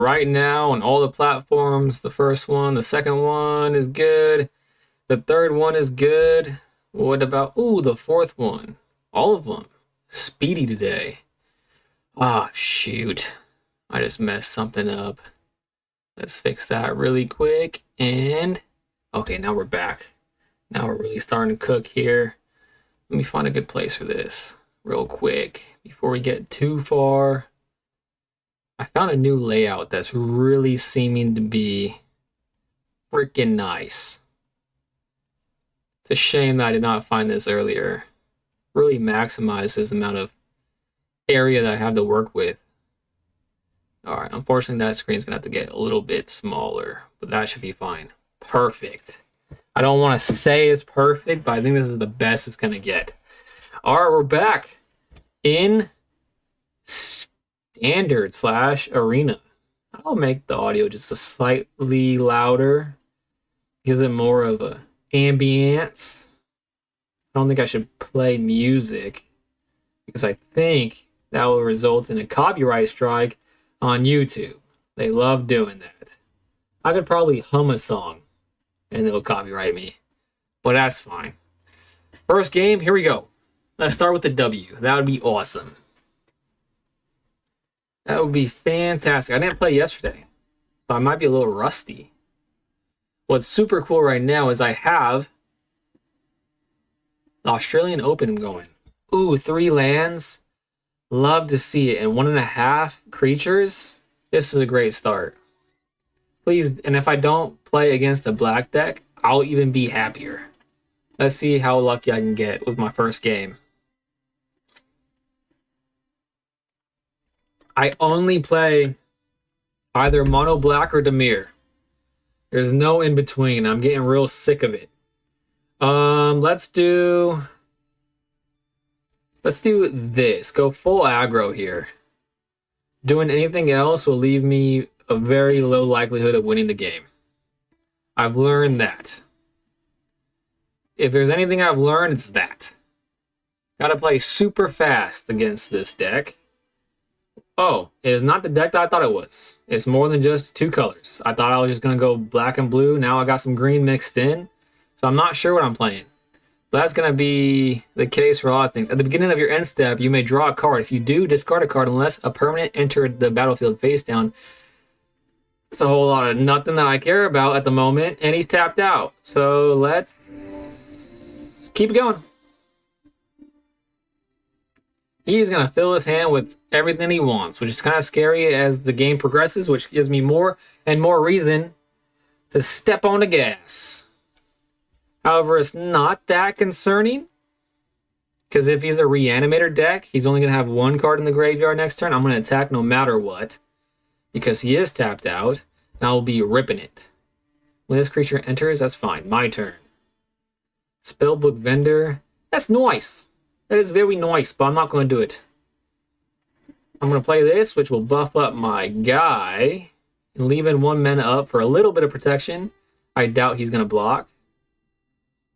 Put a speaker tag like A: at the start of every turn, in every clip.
A: right now on all the platforms. The first one, the second one is good. The third one is good. What about, ooh, the fourth one? All of them. Speedy today. Ah, shoot. I just messed something up. Let's fix that really quick. And, okay, now we're back. Now we're really starting to cook here. Let me find a good place for this real quick before we get too far. I found a new layout that's really seeming to be freaking nice. It's a shame that I did not find this earlier. Really maximizes the amount of area that I have to work with. Alright, unfortunately that screen's gonna have to get a little bit smaller, but that should be fine. Perfect. I don't want to say it's perfect, but I think this is the best it's gonna get. Alright, we're back in standard / arena. I'll make the audio just a slightly louder. Gives it more of a ambience. I don't think I should play music because I think that will result in a copyright strike on YouTube. They love doing that. I could probably hum a song and they'll copyright me, but that's fine. First game, here we go. Let's start with the W. That would be awesome. That would be fantastic. I didn't play yesterday, so I might be a little rusty. What's super cool right now is I have the Australian Open going. Ooh, 3 lands. Love to see it. And 1.5 creatures. This is a great start. Please, and if I don't play against a black deck, I'll even be happier. Let's see how lucky I can get with my first game. I only play either mono black or Dimir. There's no in between. I'm getting real sick of it. Let's do this. Go full aggro here. Doing anything else will leave me a very low likelihood of winning the game. I've learned that. If there's anything I've learned, it's that. Gotta play super fast against this deck. Oh, it is not the deck that I thought it was. It's more than just 2 colors. I thought I was just going to go black and blue. Now I got some green mixed in. So I'm not sure what I'm playing. But that's going to be the case for a lot of things. At the beginning of your end step, you may draw a card. If you do, discard a card unless a permanent entered the battlefield face down. It's a whole lot of nothing that I care about at the moment. And he's tapped out. So let's keep it going. He's going to fill his hand with everything he wants, which is kind of scary as the game progresses, which gives me more and more reason to step on the gas. However, it's not that concerning, because if he's a reanimator deck, he's only going to have 1 card in the graveyard next turn. I'm going to attack no matter what, because he is tapped out, and I will be ripping it. When this creature enters, that's fine. My turn. Spellbook Vendor. That's nice. That is very nice, but I'm not going to do it. I'm going to play this, which will buff up my guy and leave in 1 mana up for a little bit of protection. I doubt he's going to block.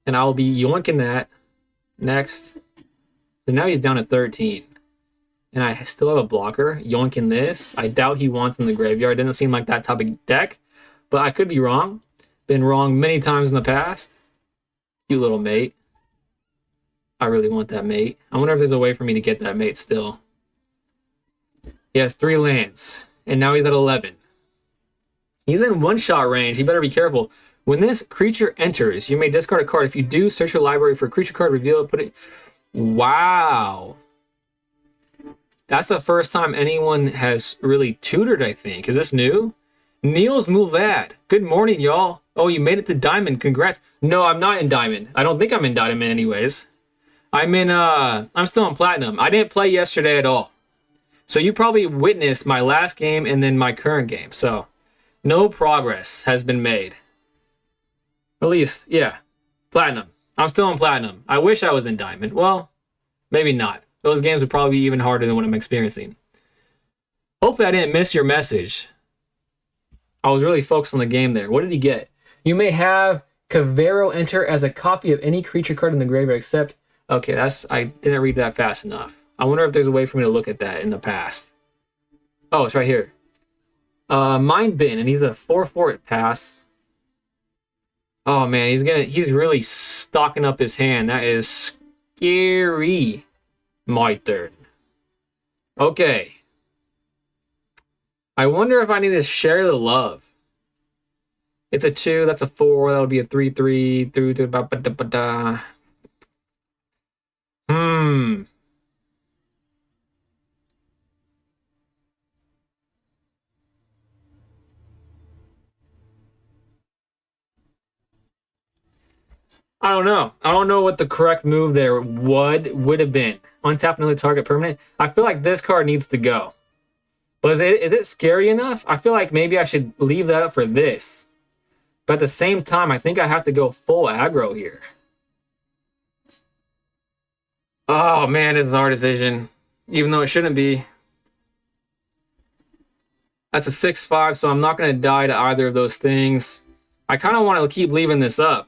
A: And I'll be yoinking that next. So now he's down to 13. And I still have a blocker. Yoinking this. I doubt he wants in the graveyard. Doesn't seem like that type of deck. But I could be wrong. Been wrong many times in the past. Cute little mate. I really want that mate. I wonder if there's a way for me to get that mate still. He has 3 lands. And now he's at 11. He's in 1-shot range. You better be careful. When this creature enters, you may discard a card. If you do, search your library for a creature card, reveal it, put it... Wow. That's the first time anyone has really tutored, I think. Is this new? Niels Mulvad. Good morning, y'all. Oh, you made it to Diamond. Congrats. No, I'm not in Diamond. I don't think I'm in Diamond anyways. I'm still in Platinum. I didn't play yesterday at all. So you probably witnessed my last game and then my current game. So no progress has been made. At least, yeah. Platinum. I'm still in Platinum. I wish I was in Diamond. Well, maybe not. Those games would probably be even harder than what I'm experiencing. Hopefully I didn't miss your message. I was really focused on the game there. What did he get? You may have Cavero enter as a copy of any creature card in the graveyard except... Okay, I didn't read that fast enough. I wonder if there's a way for me to look at that in the past. Oh, it's right here. Mind Bin, and he's a 4/4 pass. Oh man, he's really stocking up his hand. That is scary. My turn. Okay. I wonder if I need to share the love. It's a 2, that's a 4, that would be a 3/3, Hmm. I don't know. I don't know what the correct move there would have been. Untap another target permanent. I feel like this card needs to go. But is it scary enough? I feel like maybe I should leave that up for this. But at the same time, I think I have to go full aggro here. Oh man, this is our decision. Even though it shouldn't be. That's a 6/5, so I'm not going to die to either of those things. I kind of want to keep leaving this up.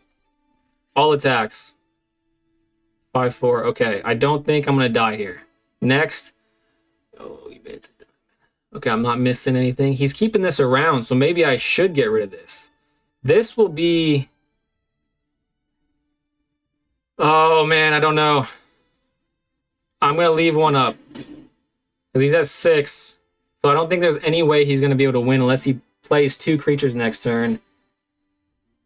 A: All attacks. 5/4. Okay, I don't think I'm going to die here. Next. Oh, you bet. Okay, I'm not missing anything. He's keeping this around, so maybe I should get rid of this. This will be... Oh, man, I don't know. I'm going to leave one up. Because he's at 6. So I don't think there's any way he's going to be able to win unless he plays 2 creatures next turn.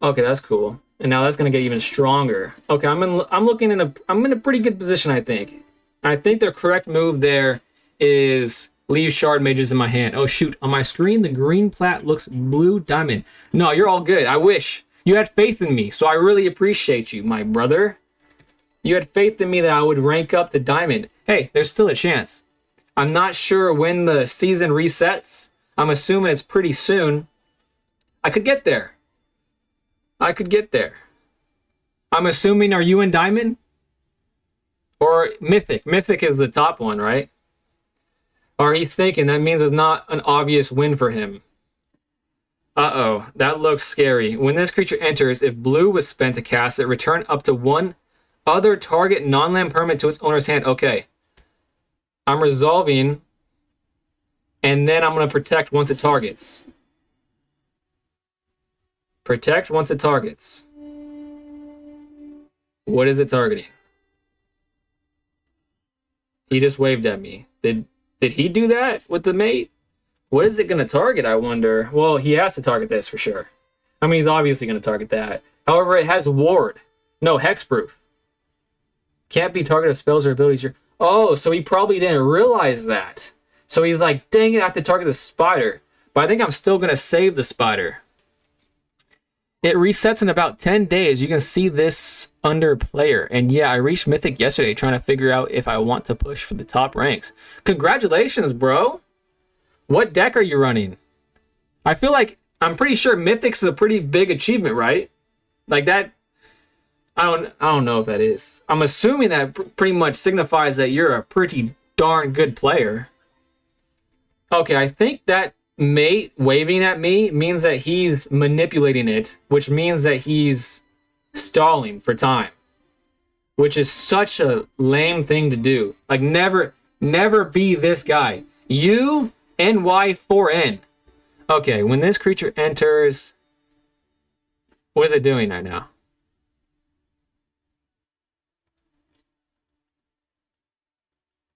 A: Okay, that's cool. And now that's going to get even stronger. Okay, I'm in a pretty good position, I think. I think the correct move there is leave Shard Mages in my hand. Oh shoot, on my screen the green plat looks blue diamond. No, you're all good. I wish. You had faith in me, so I really appreciate you, my brother. You had faith in me that I would rank up the diamond. Hey, there's still a chance. I'm not sure when the season resets. I'm assuming it's pretty soon. I could get there. I could get there. I'm assuming, are you in Diamond? Or Mythic? Mythic is the top one, right? Or he's thinking that means it's not an obvious win for him. Uh-oh, that looks scary. When this creature enters, if blue was spent to cast it, return up to one other target non-land permanent to its owner's hand. Okay. I'm resolving, and then I'm going to protect once it targets. Protect once it targets. What is it targeting? He just waved at me. Did he do that with the mate? What is it going to target, I wonder? Well, he has to target this for sure. I mean, he's obviously going to target that. However, it has ward. No, hexproof. Can't be targeted with spells or abilities. Oh, so he probably didn't realize that. So he's like, dang it, I have to target the spider. But I think I'm still going to save the spider. It resets in about 10 days. You can see this under player. And yeah, I reached Mythic yesterday trying to figure out if I want to push for the top ranks. Congratulations, bro. What deck are you running? I feel like, I'm pretty sure Mythic's a pretty big achievement, right? Like that, I don't know if that is. I'm assuming that pretty much signifies that you're a pretty darn good player. Okay, I think that mate waving at me means that he's manipulating it, which means that he's stalling for time, which is such a lame thing to do. Like, never be this guy. You NY4N. Okay, when this creature enters, what is it doing right now?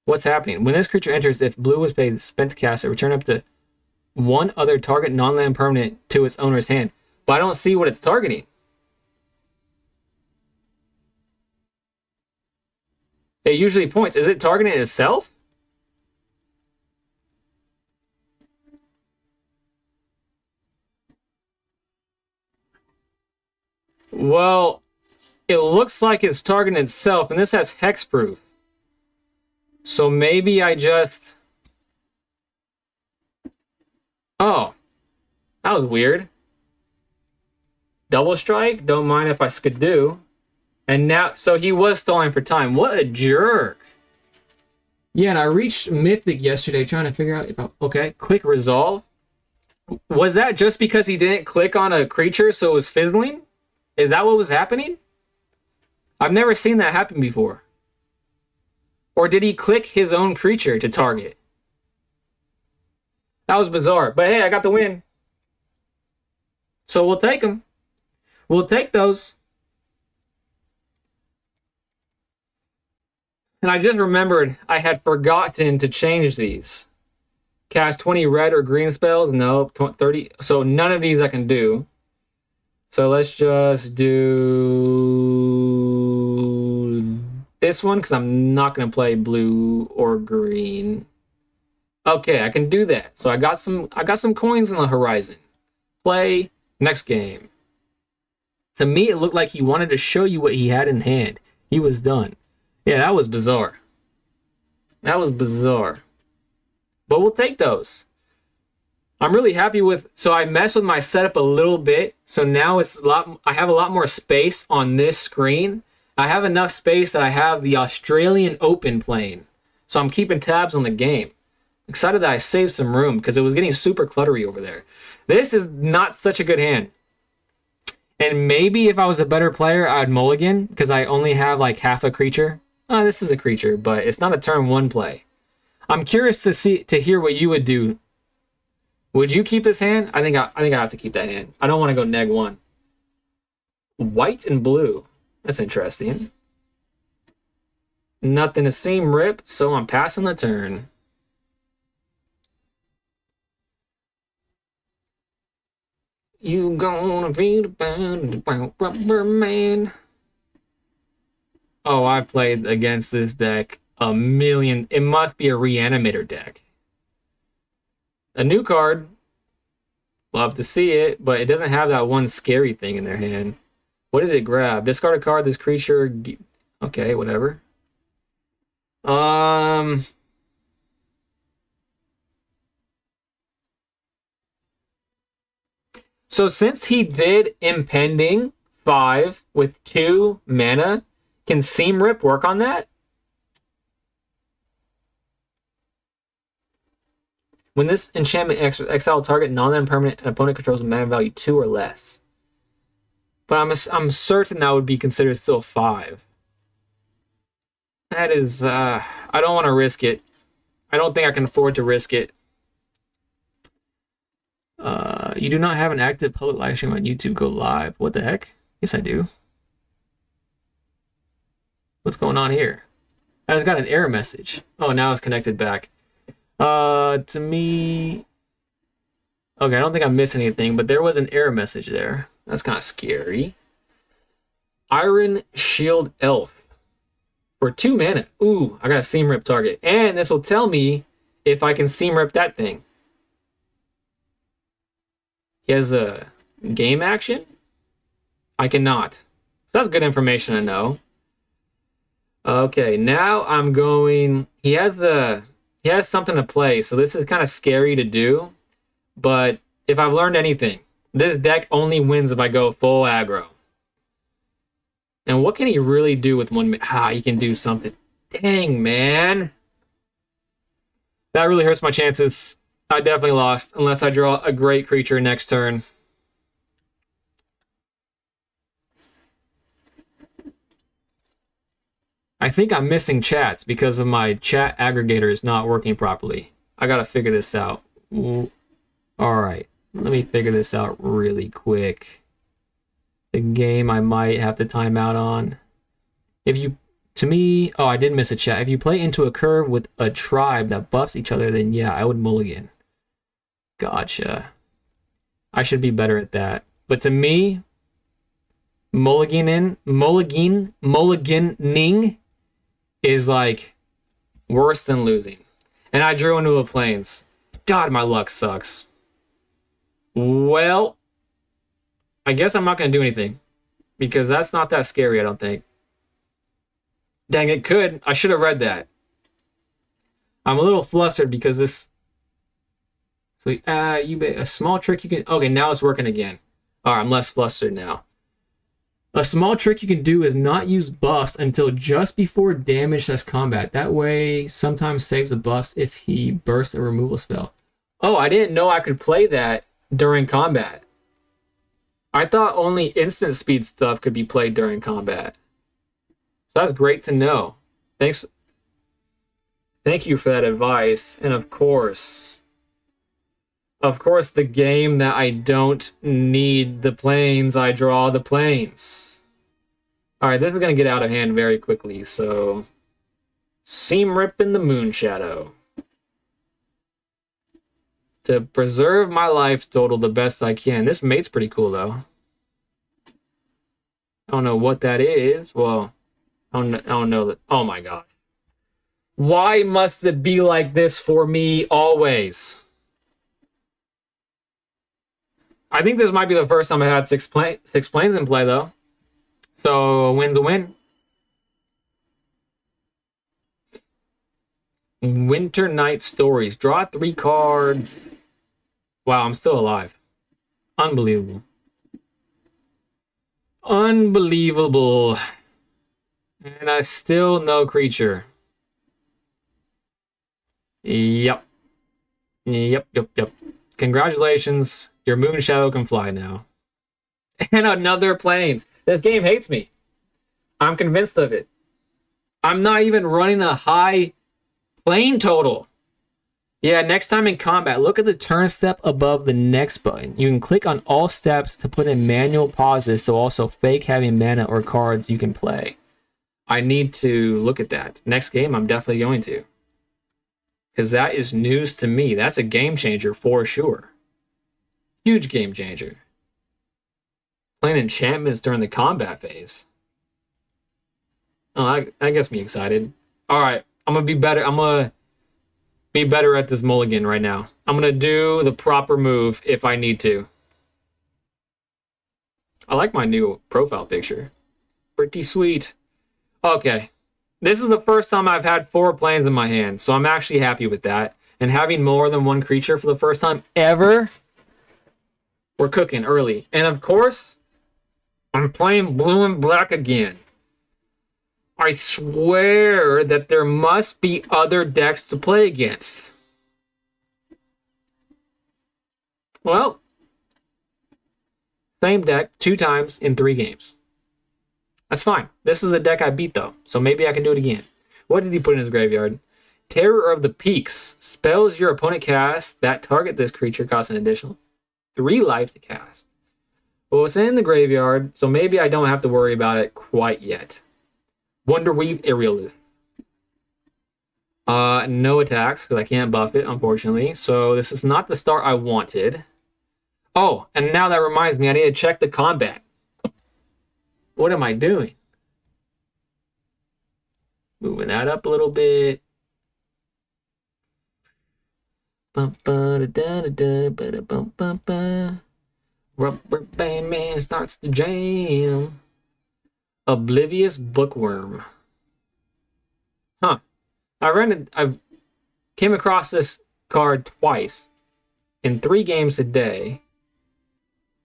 A: What's happening? When this creature enters, if blue was paid spent to cast it, return up to one other target non-land permanent to its owner's hand. But I don't see what it's targeting. It usually points. Is it targeting itself? Well, it looks like it's targeting itself, and this has hexproof. So maybe I just... Oh, that was weird. Double strike? Don't mind if I skidoo. And now, so he was stalling for time. What a jerk. Yeah, and I reached Mythic yesterday trying to figure out if I... Okay, quick resolve. Was that just because he didn't click on a creature so it was fizzling? Is that what was happening? I've never seen that happen before. Or did he click his own creature to target? That was bizarre. But hey, I got the win. So we'll take them. We'll take those. And I just remembered I had forgotten to change these. Cast 20 red or green spells? No, 30. So none of these I can do. So let's just do this one because I'm not going to play blue or green. Okay, I can do that. So I got some coins on the horizon. Play next game. To me, it looked like he wanted to show you what he had in hand. He was done. Yeah, that was bizarre. That was bizarre. But we'll take those. I'm really happy with... So I messed with my setup a little bit. So now it's a lot... I have a lot more space on this screen. I have enough space that I have the Australian Open playing. So I'm keeping tabs on the game. Excited that I saved some room because it was getting super cluttery over there. This is not such a good hand. And maybe if I was a better player, I'd mulligan because I only have like half a creature. Oh, this is a creature, but it's not a turn one play. I'm curious to hear what you would do. Would you keep this hand? I think I have to keep that hand. I don't want to go neg one. White and blue. That's interesting. Nothing to seam rip, so I'm passing the turn. You gonna be the rubber man. Oh, I played against this deck a million. It must be a reanimator deck. A new card. Love to see it, but it doesn't have that one scary thing in their hand. What did it grab? Discard a card. This creature. Okay, whatever. So since he did Impending 5 with 2 mana, can Seam Rip work on that? When this enchantment exile target non-land permanent and opponent controls a mana value 2 or less. But I'm certain that would be considered still 5. That is, I don't want to risk it. I don't think I can afford to risk it. You do not have an active public live stream on YouTube. Go live. What the heck? Yes, I do. What's going on here? I just got an error message. Oh, now it's connected back. To me... Okay, I don't think I missed anything, but there was an error message there. That's kind of scary. Iron Shield Elf. For 2 mana. Ooh, I got a Seam Rip target. And this will tell me if I can Seam Rip that thing. He has a game action? I cannot. So that's good information to know. Okay, now I'm going... He has something to play, so this is kind of scary to do. But if I've learned anything, this deck only wins if I go full aggro. And what can he really do with one... he can do something. Dang, man. That really hurts my chances. I definitely lost, unless I draw a great creature next turn. I think I'm missing chats because of my chat aggregator is not working properly. I gotta figure this out. Alright, let me figure this out really quick. The game I might have to time out on. To me, oh, I did miss a chat. If you play into a curve with a tribe that buffs each other, then yeah, I would mulligan. Gotcha. I should be better at that. But to me, mulliganing is like worse than losing. And I drew into a plains. God, my luck sucks. Well, I guess I'm not going to do anything because that's not that scary, I don't think. Dang, it could. I should have read that. I'm a little flustered because this... So, a small trick you can... Okay, now it's working again. Alright, I'm less flustered now. A small trick you can do is not use buffs until just before damage says combat. That way, sometimes saves the buffs if he bursts a removal spell. Oh, I didn't know I could play that during combat. I thought only instant speed stuff could be played during combat. So that's great to know. Thanks. Thank you for that advice. And of course, Of course, the game that I don't need the planes, I draw the planes. All right, this is going to get out of hand very quickly, so... Seam Rip in the Moon Shadow. To preserve my life total the best I can. This mate's pretty cool, though. I don't know what that is. Well, I don't know that. Oh my god. Why must it be like this for me always? I think this might be the first time I had six planes in play, though. So, a win's a win. Winter Night Stories. Draw 3 cards. Wow, I'm still alive. Unbelievable. Unbelievable. And I still no creature. Yep. Yep. Congratulations. Your Moon Shadow can fly now. And another planes. This game hates me. I'm convinced of it. I'm not even running a high plane total. Yeah, next time in combat, look at the turn step above the next button. You can click on all steps to put in manual pauses to also fake having mana or cards you can play. I need to look at that. Next game, I'm definitely going to. Because that is news to me. That's a game changer for sure. Huge game changer. Playing enchantments during the combat phase. Oh, that gets me excited. Alright, I'm going to be better. I'm going to be better at this mulligan right now. I'm going to do the proper move if I need to. I like my new profile picture. Pretty sweet. Okay. This is the first time I've had 4 planes in my hand, so I'm actually happy with that. And having more than 1 creature for the first time ever, we're cooking early. And of course, I'm playing blue and black again. I swear that there must be other decks to play against. Well, same deck 2 times in 3 games. That's fine. This is a deck I beat, though, so maybe I can do it again. What did he put in his graveyard? Terror of the Peaks. Spells your opponent casts that target this creature cost an additional 3 life to cast. Well, it's in the graveyard, so maybe I don't have to worry about it quite yet. Wonderweave Aerialist. No attacks, because I can't buff it, unfortunately. So this is not the start I wanted. Oh, and now that reminds me, I need to check the combat. What am I doing? Moving that up a little bit. Rubber Band Man starts to jam. Oblivious Bookworm. Huh. I came across this card twice in 3 games today,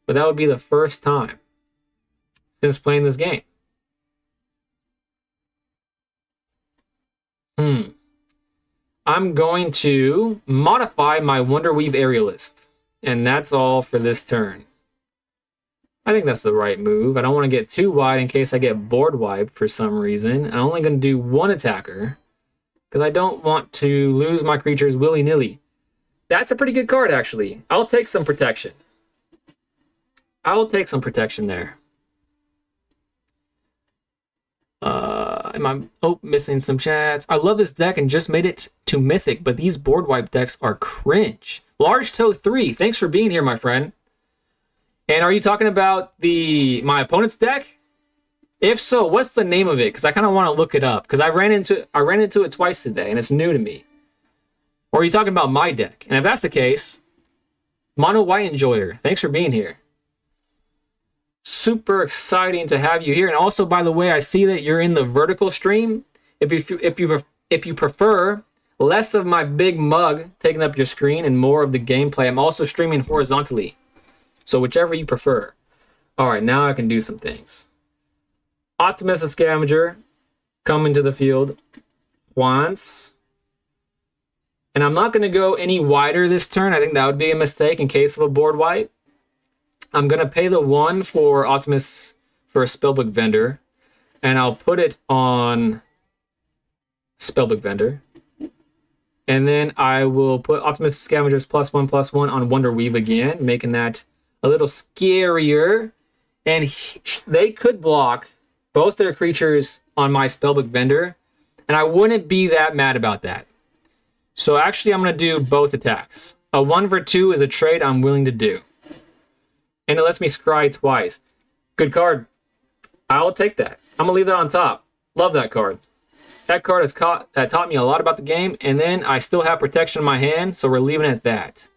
A: but that would be the first time since playing this game. I'm going to modify my Wonderweave Aerialist, and that's all for this turn. I think that's the right move. I don't want to get too wide in case I get board wiped for some reason. I'm only going to do 1 attacker because I don't want to lose my creatures willy-nilly. That's a pretty good card, actually. I'll take some protection. I'll take some protection there. Missing some chats. I love this deck and just made it to Mythic, but these board wipe decks are cringe. Large Toe 3, thanks for being here, my friend. And are you talking about my opponent's deck? If so, what's the name of it? Because I kind of want to look it up. Because I ran into it twice today, and it's new to me. Or are you talking about my deck? And if that's the case, Mono White Enjoyer, thanks for being here. Super exciting to have you here. And also, by the way, I see that you're in the vertical stream. If you prefer less of my big mug taking up your screen and more of the gameplay, I'm also streaming horizontally. So whichever you prefer. All right, now I can do some things. Optimus the Scavenger coming to the field once. And I'm not going to go any wider this turn. I think that would be a mistake in case of a board wipe. I'm going to pay the 1 for Optimus for a Spellbook Vendor. And I'll put it on Spellbook Vendor. And then I will put Optimistic Scavengers +1/+1 on Wonder Weave again, making that a little scarier. And they could block both their creatures on my Spellbook Vendor, and I wouldn't be that mad about that. So actually, I'm going to do both attacks. A 1 for 2 is a trade I'm willing to do. And it lets me scry twice. Good card. I'll take that. I'm going to leave that on top. Love that card. That card has taught me a lot about the game, and then I still have protection in my hand, so we're leaving it at that.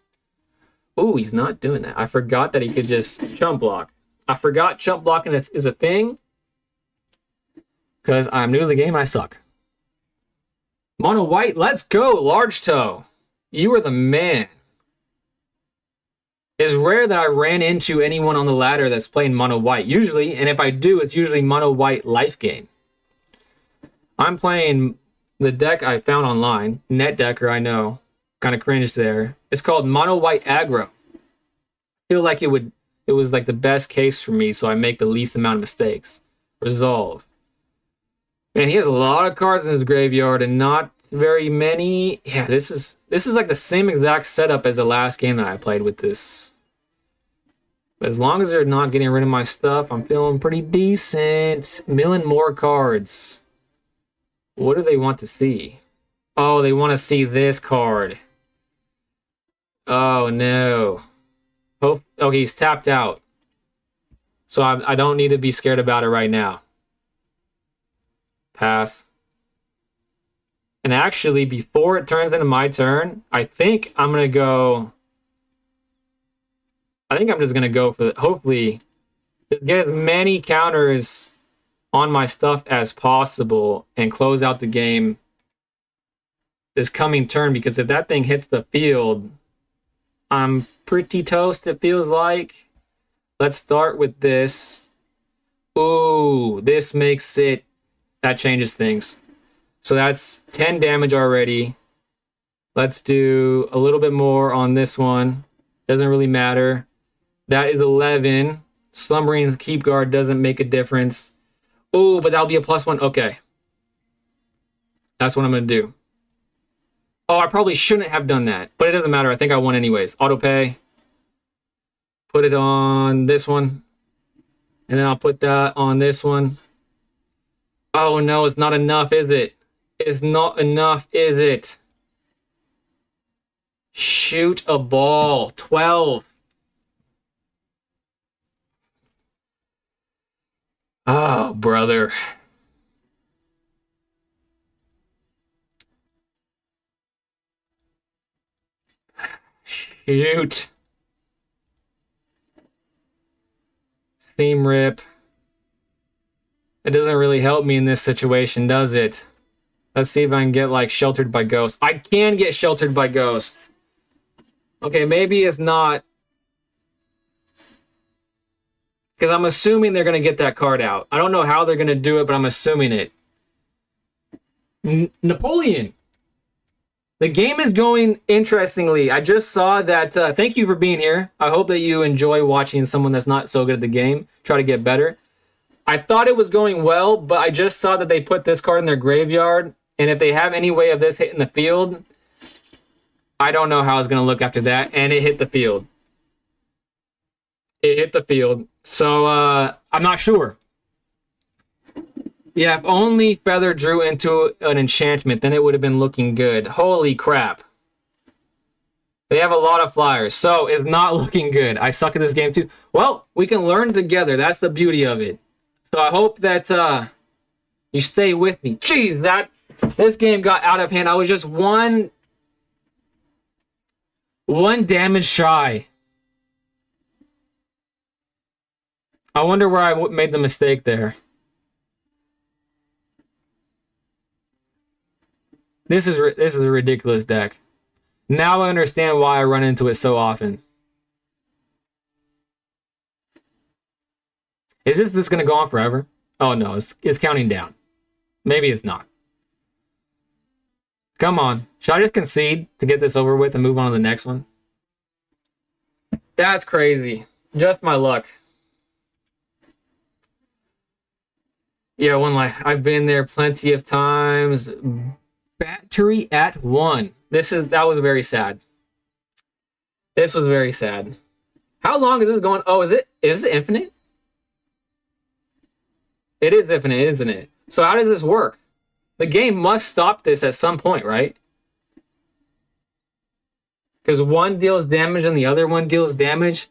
A: Ooh, he's not doing that. I forgot that he could just chump block. I forgot chump blocking is a thing, because I'm new to the game and I suck. Mono white, let's go, Large Toe. You are the man. It's rare that I ran into anyone on the ladder that's playing mono white. Usually, and if I do, it's usually mono white life gain. I'm playing the deck I found online. Net Decker, I know. Kind of cringed there. It's called Mono White Aggro. I feel like it was like the best case for me, so I make the least amount of mistakes. Resolve. Man, he has a lot of cards in his graveyard and not very many. Yeah, this is like the same exact setup as the last game that I played with this. But as long as they're not getting rid of my stuff, I'm feeling pretty decent. Milling more cards. What do they want to see? Oh, they want to see this card. Oh, no. Oh, he's tapped out. So I don't need to be scared about it right now. Pass. And actually, before it turns into my turn, I think I'm going to go... I think I'm just going to go for... hopefully, just get as many counters on my stuff as possible and close out the game this coming turn, because if that thing hits the field, I'm pretty toast, it feels like. Let's start with this. Ooh, this makes it... that changes things. So that's 10 damage already. Let's do a little bit more on this one. Doesn't really matter. That is 11. Slumbering Keep Guard doesn't make a difference. Oh, but that'll be a +1. Okay. That's what I'm going to do. Oh, I probably shouldn't have done that. But it doesn't matter. I think I won anyways. Auto pay. Put it on this one. And then I'll put that on this one. Oh, no, it's not enough, is it? It's not enough, is it? Shoot a ball. 12. Oh, brother. Shoot. Theme rip. It doesn't really help me in this situation, does it? Let's see if I can get, like, Sheltered by Ghosts. I can get Sheltered by Ghosts. Okay, maybe it's not... because I'm assuming they're going to get that card out. I don't know how they're going to do it, but I'm assuming it. Napoleon. The game is going interestingly. I just saw that... thank you for being here. I hope that you enjoy watching someone that's not so good at the game try to get better. I thought it was going well, but I just saw that they put this card in their graveyard. And if they have any way of this hitting the field, I don't know how it's going to look after that. And it hit the field. It hit the field. So, I'm not sure. Yeah, if only Feather drew into an enchantment, then it would have been looking good. Holy crap. They have a lot of flyers, so it's not looking good. I suck at this game too. Well, we can learn together. That's the beauty of it. So I hope that you stay with me. Jeez, this game got out of hand. I was just one damage shy. I wonder where I made the mistake there. This is a ridiculous deck. Now I understand why I run into it so often. Is this going to go on forever? Oh no, it's counting down. Maybe it's not. Come on. Should I just concede to get this over with and move on to the next one? That's crazy. Just my luck. Yeah, one life. I've been there plenty of times. Battery at 1. That was very sad. This was very sad. How long is this going? Oh, is it infinite? It is infinite, isn't it? So how does this work? The game must stop this at some point, right? Because one deals damage and the other one deals damage.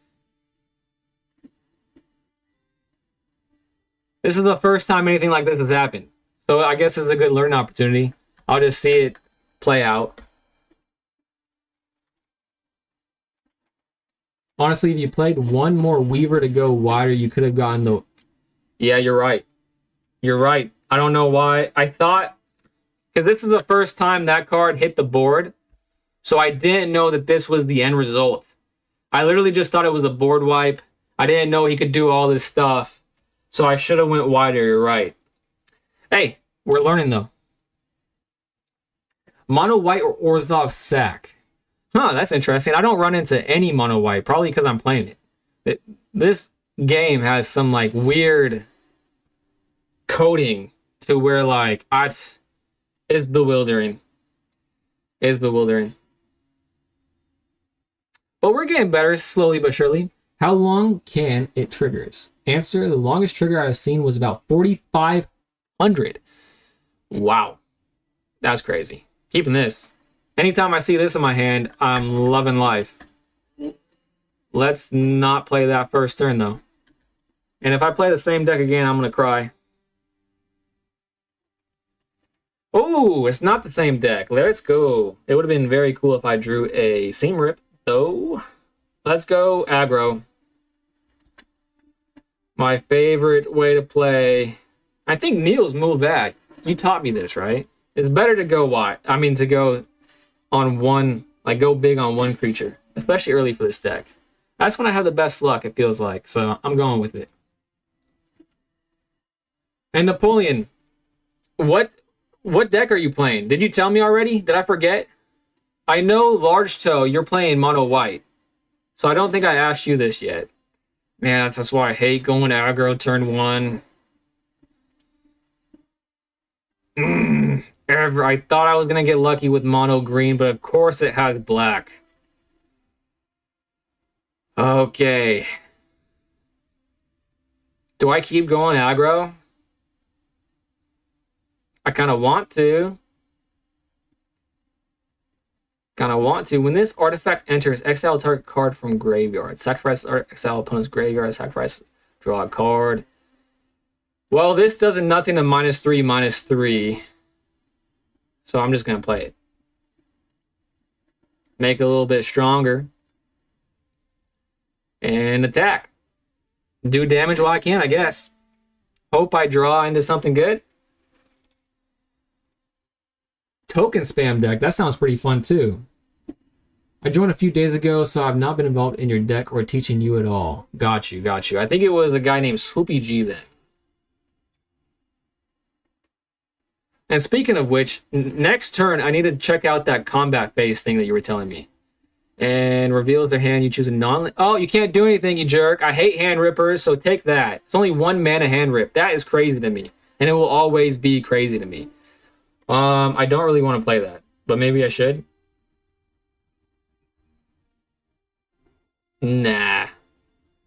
A: This is the first time anything like this has happened. So I guess it's a good learning opportunity. I'll just see it play out. Honestly, if you played one more Weaver to go wider, you could have gotten the... Yeah, you're right. You're right. I don't know why. I thought... Because this is the first time that card hit the board. So I didn't know that this was the end result. I literally just thought it was a board wipe. I didn't know he could do all this stuff. So I should have went wider, you're right. Hey, we're learning though. Mono white or Orzhov sack. Huh, that's interesting. I don't run into any mono white, probably because I'm playing it. This game has some like weird coding to where like it's bewildering. It's bewildering. But we're getting better slowly but surely. How long can it triggers? Answer, the longest trigger I've seen was about 4,500. Wow. That's crazy. Keeping this. Anytime I see this in my hand, I'm loving life. Let's not play that first turn, though. And if I play the same deck again, I'm going to cry. Oh, it's not the same deck. Let's go. It would have been very cool if I drew a Seam Rip, though. Let's go aggro. My favorite way to play. I think Neil's move back. You taught me this, right? It's better to go wide. I mean, to go on one, like go big on one creature, especially early for this deck. That's when I have the best luck, it feels like. So I'm going with it. And Napoleon, what deck are you playing? Did you tell me already? Did I forget? I know Large Toe, you're playing mono white. So I don't think I asked you this yet. Man, that's why I hate going aggro turn 1. I thought I was going to get lucky with mono green, but of course it has black. Okay. Do I keep going aggro? I kind of want to. When this artifact enters, exile target card from graveyard. Sacrifice or exile opponent's graveyard. Sacrifice, draw a card. Well, this does nothing to -3/-3. So I'm just going to play it. Make it a little bit stronger. And attack. Do damage while I can, I guess. Hope I draw into something good. Token spam deck. That sounds pretty fun too. I joined a few days ago, so I've not been involved in your deck or teaching you at all. Got you. I think it was a guy named Swoopy G then. And speaking of which, next turn, I need to check out that combat phase thing that you were telling me. And reveals their hand. You choose a non... Oh, you can't do anything, you jerk. I hate hand rippers, so take that. It's only 1 mana hand rip. That is crazy to me. And it will always be crazy to me. I don't really want to play that, but maybe I should. Nah.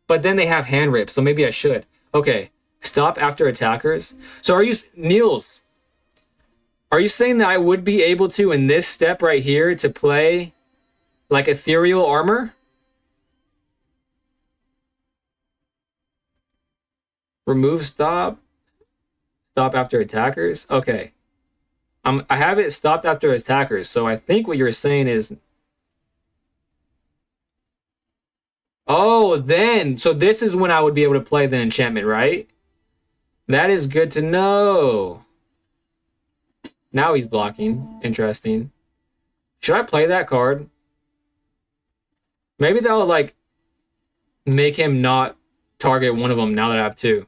A: But then they have hand rips, so maybe I should. Okay. Stop after attackers. So are you... Niels, are you saying that I would be able to, in this step right here, to play like ethereal armor? Remove stop. Stop after attackers? Okay. I have it stopped after attackers, so I think what you're saying is... Oh, then. So this is when I would be able to play the enchantment, right? That is good to know. Now he's blocking. Interesting. Should I play that card? Maybe that'll, like, make him not target one of them now that I have 2.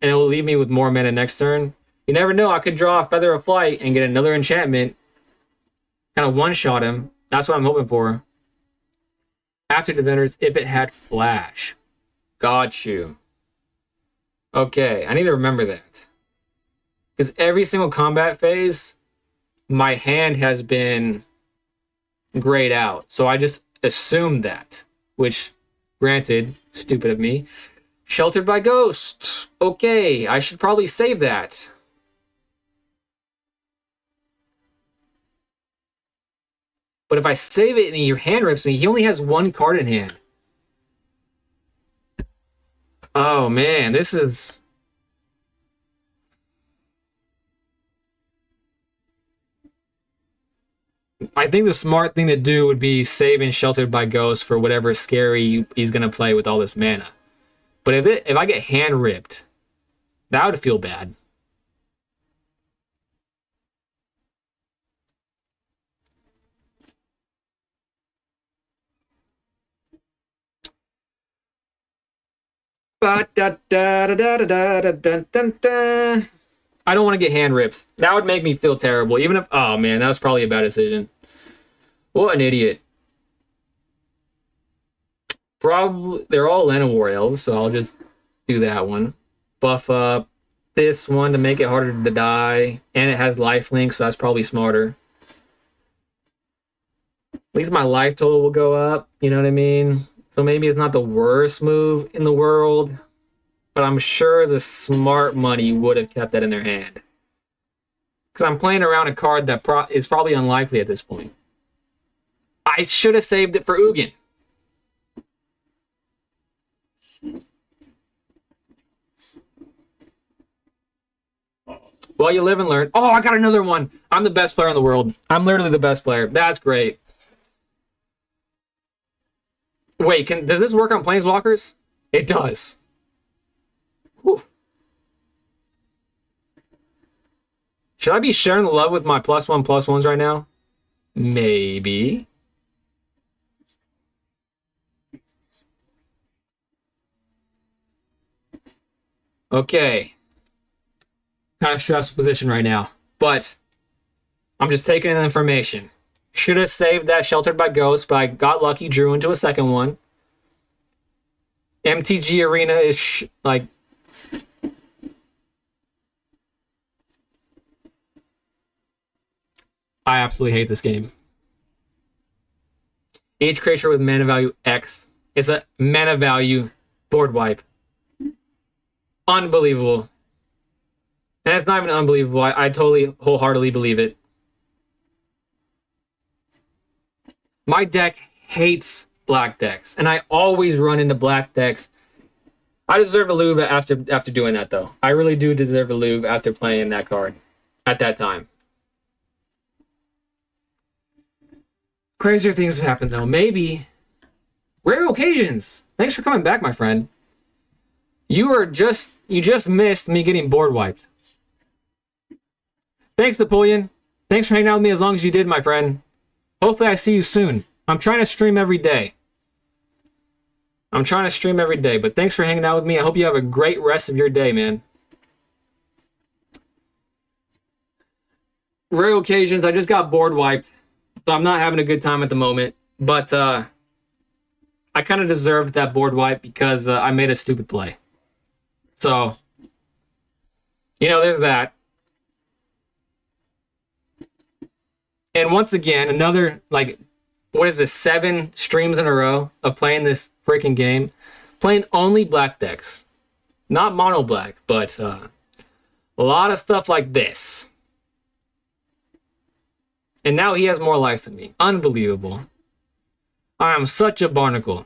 A: And it will leave me with more mana next turn. You never know. I could draw a Feather of Flight and get another enchantment. Kind of one-shot him. That's what I'm hoping for. After Defenders, if it had Flash. Got you. Okay, I need to remember that. Because every single combat phase, my hand has been grayed out. So I just assumed that, which, granted, stupid of me. Sheltered by Ghost. Okay, I should probably save that. But if I save it and he hand rips me, he only has one card in hand. Oh man, this is... I think the smart thing to do would be saving Sheltered by Ghost for whatever scary he's gonna play with all this mana. But if I get hand ripped, that would feel bad. I don't want to get hand ripped. That would make me feel terrible. Even if... Oh, man, that was probably a bad decision. What an idiot. Probably... They're all Llanowar elves, so I'll just do that one. Buff up this one to make it harder to die. And it has lifelink, so that's probably smarter. At least my life total will go up. You know what I mean? So maybe it's not the worst move in the world. But I'm sure the smart money would have kept that in their hand. Because I'm playing around a card that is probably unlikely at this point. I should have saved it for Ugin. Well, you live and learn. Oh, I got another one. I'm the best player in the world. I'm literally the best player. That's great. Wait, does this work on Planeswalkers? It does. Whew. Should I be sharing the love with my +1/+1s right now? Maybe. Okay. Kind of stressful position right now, but I'm just taking in the information. Should have saved that Sheltered by Ghost, but I got lucky, drew into a second one. MTG Arena is like... I absolutely hate this game. Each creature with mana value X is a mana value board wipe. Unbelievable. And it's not even unbelievable. I totally, wholeheartedly believe it. My deck hates black decks, and I always run into black decks. I deserve a lube after doing that, though. I really do deserve a lube after playing that card at that time. Crazier things have happened, though. Maybe. Rare occasions. Thanks for coming back, my friend. You just missed me getting board wiped. Thanks, Napoleon. Thanks for hanging out with me as long as you did, my friend. Hopefully I see you soon. I'm trying to stream every day. But thanks for hanging out with me. I hope you have a great rest of your day, man. Rare occasions, I just got board wiped. So I'm not having a good time at the moment. But I kind of deserved that board wipe because I made a stupid play. So, there's that. And once again, another, 7 streams in a row of playing this freaking game. Playing only black decks. Not mono black, but a lot of stuff like this. And now he has more life than me. Unbelievable. I am such a barnacle.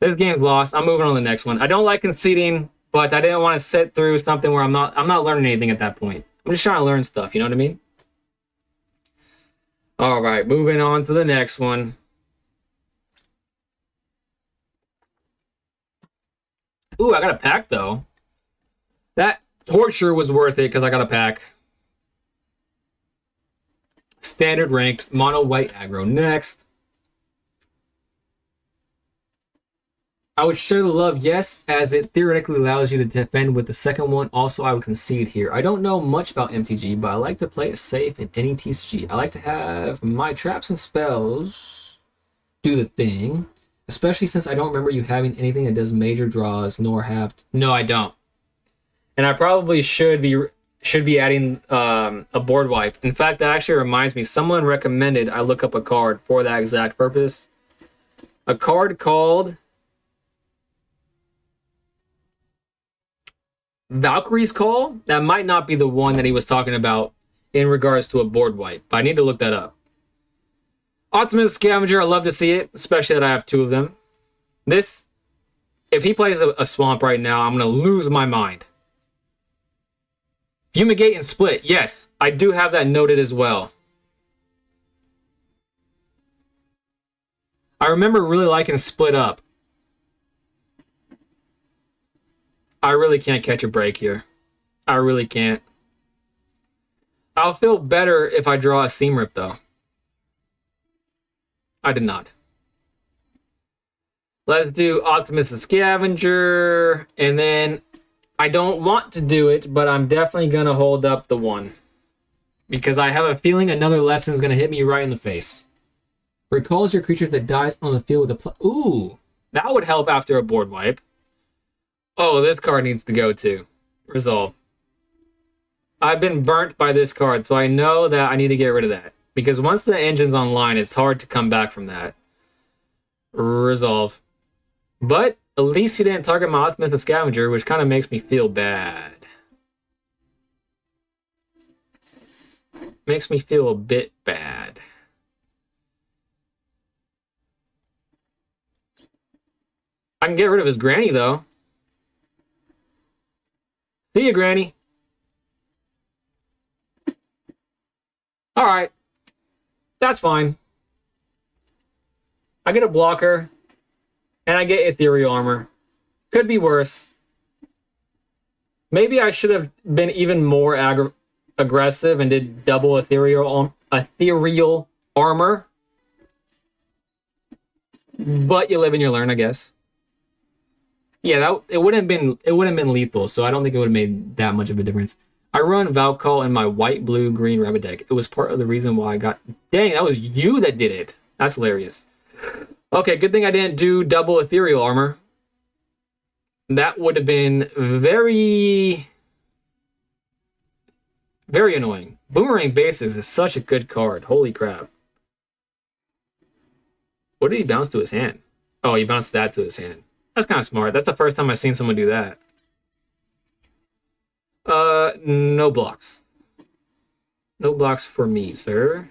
A: This game's lost. I'm moving on to the next one. I don't like conceding, but I didn't want to sit through something where I'm not learning anything at that point. I'm just trying to learn stuff, you know what I mean? All right, moving on to the next one. Ooh, I got a pack, though. That torture was worth it because I got a pack. Standard ranked mono white aggro. Next. I would share the love, yes, as it theoretically allows you to defend with the second one. Also, I would concede here. I don't know much about MTG, but I like to play it safe in any TCG. I like to have my traps and spells do the thing, especially since I don't remember you having anything that does major draws, nor have... No, I don't. And I probably should be should be adding a board wipe. In fact, that actually reminds me, someone recommended I look up a card for that exact purpose. A card called Valkyrie's Call. That might not be the one that he was talking about in regards to a board wipe, but I need to look that up. Optimus Scavenger, I love to see it, especially that I have 2 of them. This, if he plays a swamp right now, I'm going to lose my mind. Fumigate and Split. Yes, I do have that noted as well. I remember really liking Split Up. I really can't catch a break here. I really can't. I'll feel better if I draw a Seam Rip, though. I did not. Let's do Optimus the Scavenger, and then I don't want to do it, but I'm definitely going to hold up the 1. Because I have a feeling another lesson is going to hit me right in the face. Recalls your creature that dies on the field with a Ooh, that would help after a board wipe. Oh, this card needs to go too. Resolve. I've been burnt by this card, so I know that I need to get rid of that. Because once the engine's online, it's hard to come back from that. Resolve. But at least he didn't target my Optimus the Scavenger, which kind of makes me feel bad. Makes me feel a bit bad. I can get rid of his Granny, though. See ya, Granny. Alright. That's fine. I get a blocker. And I get Ethereal Armor. Could be worse. Maybe I should have been even more aggressive and did double Ethereal Armor. But you live and you learn, I guess. Yeah, it wouldn't have been lethal, so I don't think it would have made that much of a difference. I run Valcall in my white, blue, green rabbit deck. It was part of the reason why I got... Dang, that was you that did it. That's hilarious. Okay, good thing I didn't do double Ethereal Armor. That would have been very... very annoying. Boomerang Bases is such a good card. Holy crap. What did he bounce to his hand? Oh, he bounced that to his hand. That's kind of smart. That's the first time I've seen someone do that. No blocks. No blocks for me, sir.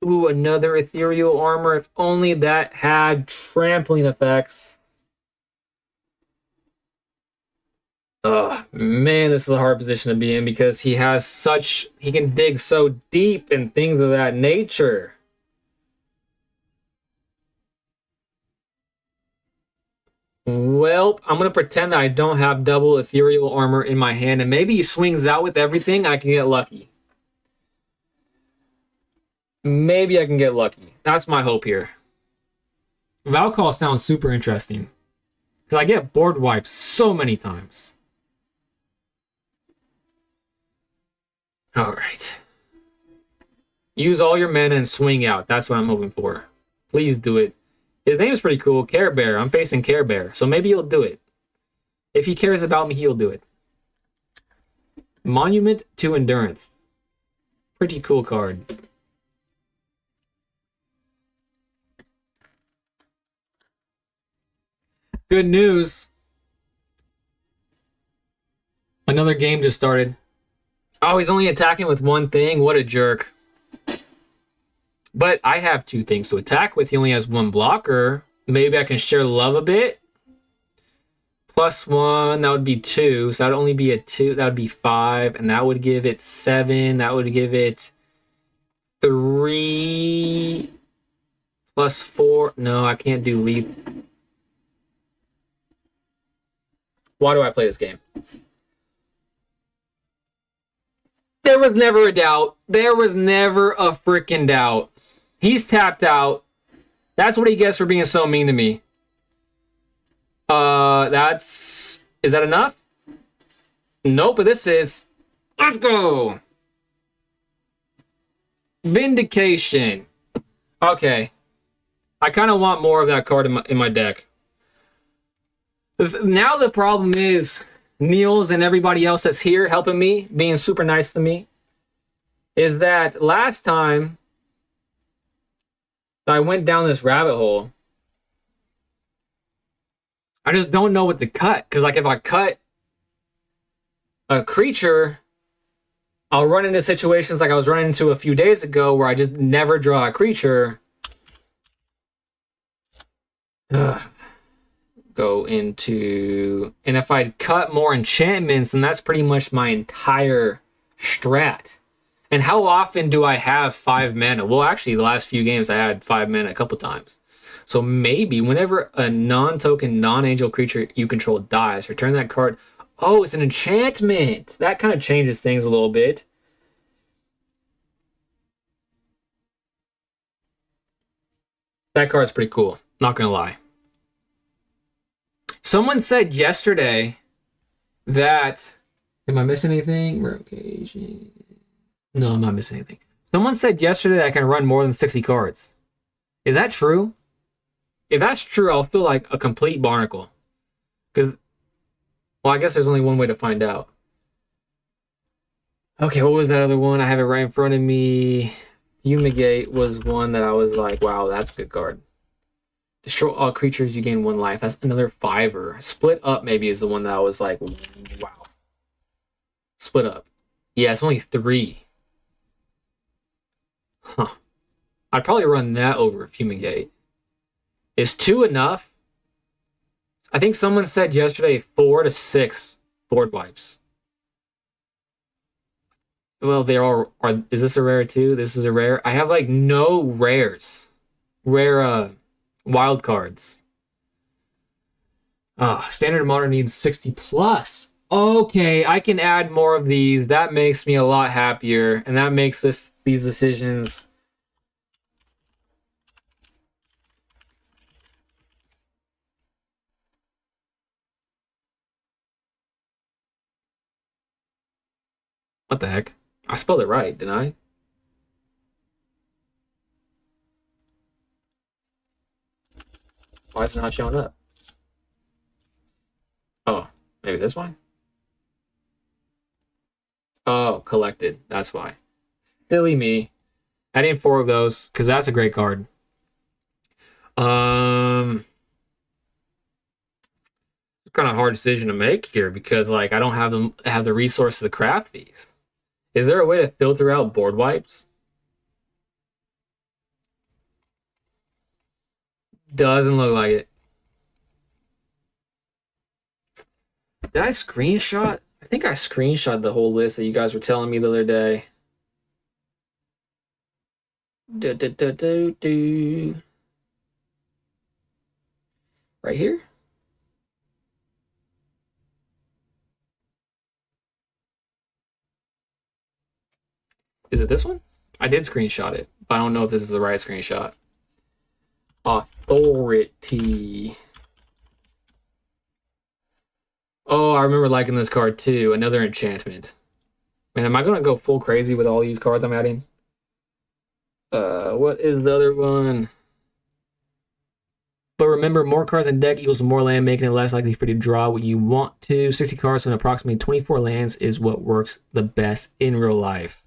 A: Ooh, another Ethereal Armor. If only that had trampling effects. Oh, man, this is a hard position to be in because he has such... He can dig so deep and things of that nature. Well, I'm going to pretend that I don't have double Ethereal Armor in my hand, and maybe he swings out with everything. I can get lucky. Maybe I can get lucky. That's my hope here. Valcall sounds super interesting. Because I get board wipes so many times. Alright. Use all your mana and swing out. That's what I'm hoping for. Please do it. His name is pretty cool. Care Bear. I'm facing Care Bear. So maybe he'll do it. If he cares about me, he'll do it. Monument to Endurance. Pretty cool card. Good news. Another game just started. Oh, he's only attacking with one thing? What a jerk. But I have two things to attack with. He only has one blocker. Maybe I can share love a bit. +1, that would be 2. So that would only be a 2. That would be 5. And that would give it 7. That would give it 3 +4. No, I can't do lead. Why do I play this game? There was never a doubt. There was never a freaking doubt. He's tapped out. That's what he gets for being so mean to me. Is that enough? Nope, but this is. Let's go. Vindication. Okay. I kind of want more of that card in my deck. Now the problem is Niels and everybody else that's here helping me, being super nice to me, is that last time I went down this rabbit hole, I just don't know what to cut. Because, like, if I cut a creature, I'll run into situations like I was running into a few days ago where I just never draw a creature. Go into... And if I cut more enchantments, then that's pretty much my entire strat. And how often do I have 5 mana? Well, actually, the last few games I had 5 mana a couple times. So maybe whenever a non-token, non-angel creature you control dies, return that card. Oh, it's an enchantment. That kind of changes things a little bit. That card's pretty cool. Not gonna lie. Someone said yesterday that... Am I missing anything? No, I'm not missing anything. Someone said yesterday that I can run more than 60 cards. Is that true? If that's true, I'll feel like a complete barnacle. Because, well, I guess there's only one way to find out. Okay, what was that other one? I have it right in front of me. Fumigate was one that I was like, wow, that's a good card. Destroy all creatures, you gain 1 life. That's another 5-er. Split Up maybe is the one that I was like, wow. Split Up. Yeah, it's only 3. Huh. I'd probably run that over Fumigate. Is 2 enough? I think someone said yesterday 4 to 6 board wipes. Well, they all are. Is this a rare too? This is a rare. I have like no rares. Rare wild cards. Standard and Modern needs 60 plus. Okay, I can add more of these. That makes me a lot happier. And that makes these decisions... What the heck? I spelled it right, didn't I? Why is it not showing up? Oh, maybe this one? Oh, collected. That's why. Silly me. Adding 4 of those, because that's a great card. It's kind of a hard decision to make here because, like, I don't have the resources to craft these. Is there a way to filter out board wipes? Doesn't look like it. Did I screenshot? I think I screenshot the whole list that you guys were telling me the other day. Right here? Is it this one? I did screenshot it, but I don't know if this is the right screenshot. Authority. Oh, I remember liking this card too. Another enchantment. Man, am I gonna go full crazy with all these cards I'm adding? What is the other one? But remember, more cards in deck equals more land, making it less likely for you to draw what you want to. 60 cards and approximately 24 lands is what works the best in real life.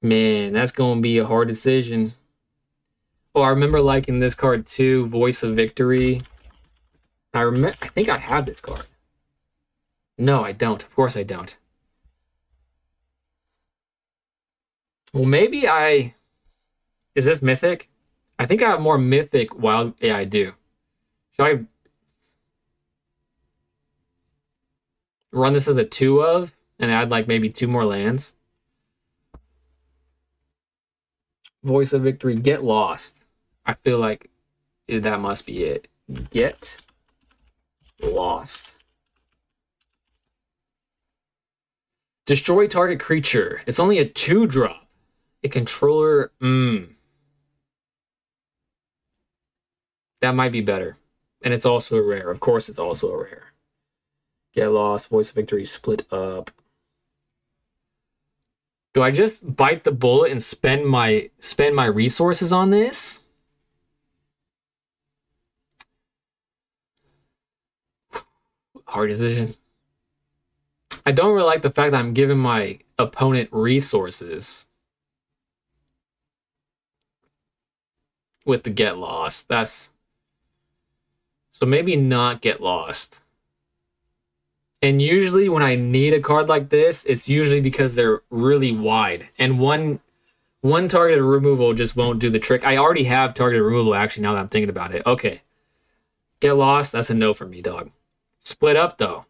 A: Man, that's going to be a hard decision. Oh, I remember liking this card too, Voice of Victory. I think I have this card. No, I don't. Of course I don't. Well, maybe I... Is this Mythic? I think I have more Mythic Wild... Yeah, I do. Should I run this as a 2 of and add like maybe 2 more lands? Voice of Victory, Get Lost. I feel like that must be it. Get Lost. Destroy target creature. It's only a 2-drop. A controller. That might be better. And it's also a rare. Of course, it's also a rare. Get Lost, Voice of Victory, Split Up. Do I just bite the bullet and spend my resources on this? Hard decision. I don't really like the fact that I'm giving my opponent resources with the get lost. That's so maybe not get lost. And usually when I need a card like this, it's usually because they're really wide. And one targeted removal just won't do the trick. I already have targeted removal actually now that I'm thinking about it. Okay. Get lost, that's a no for me, dog. Split up though.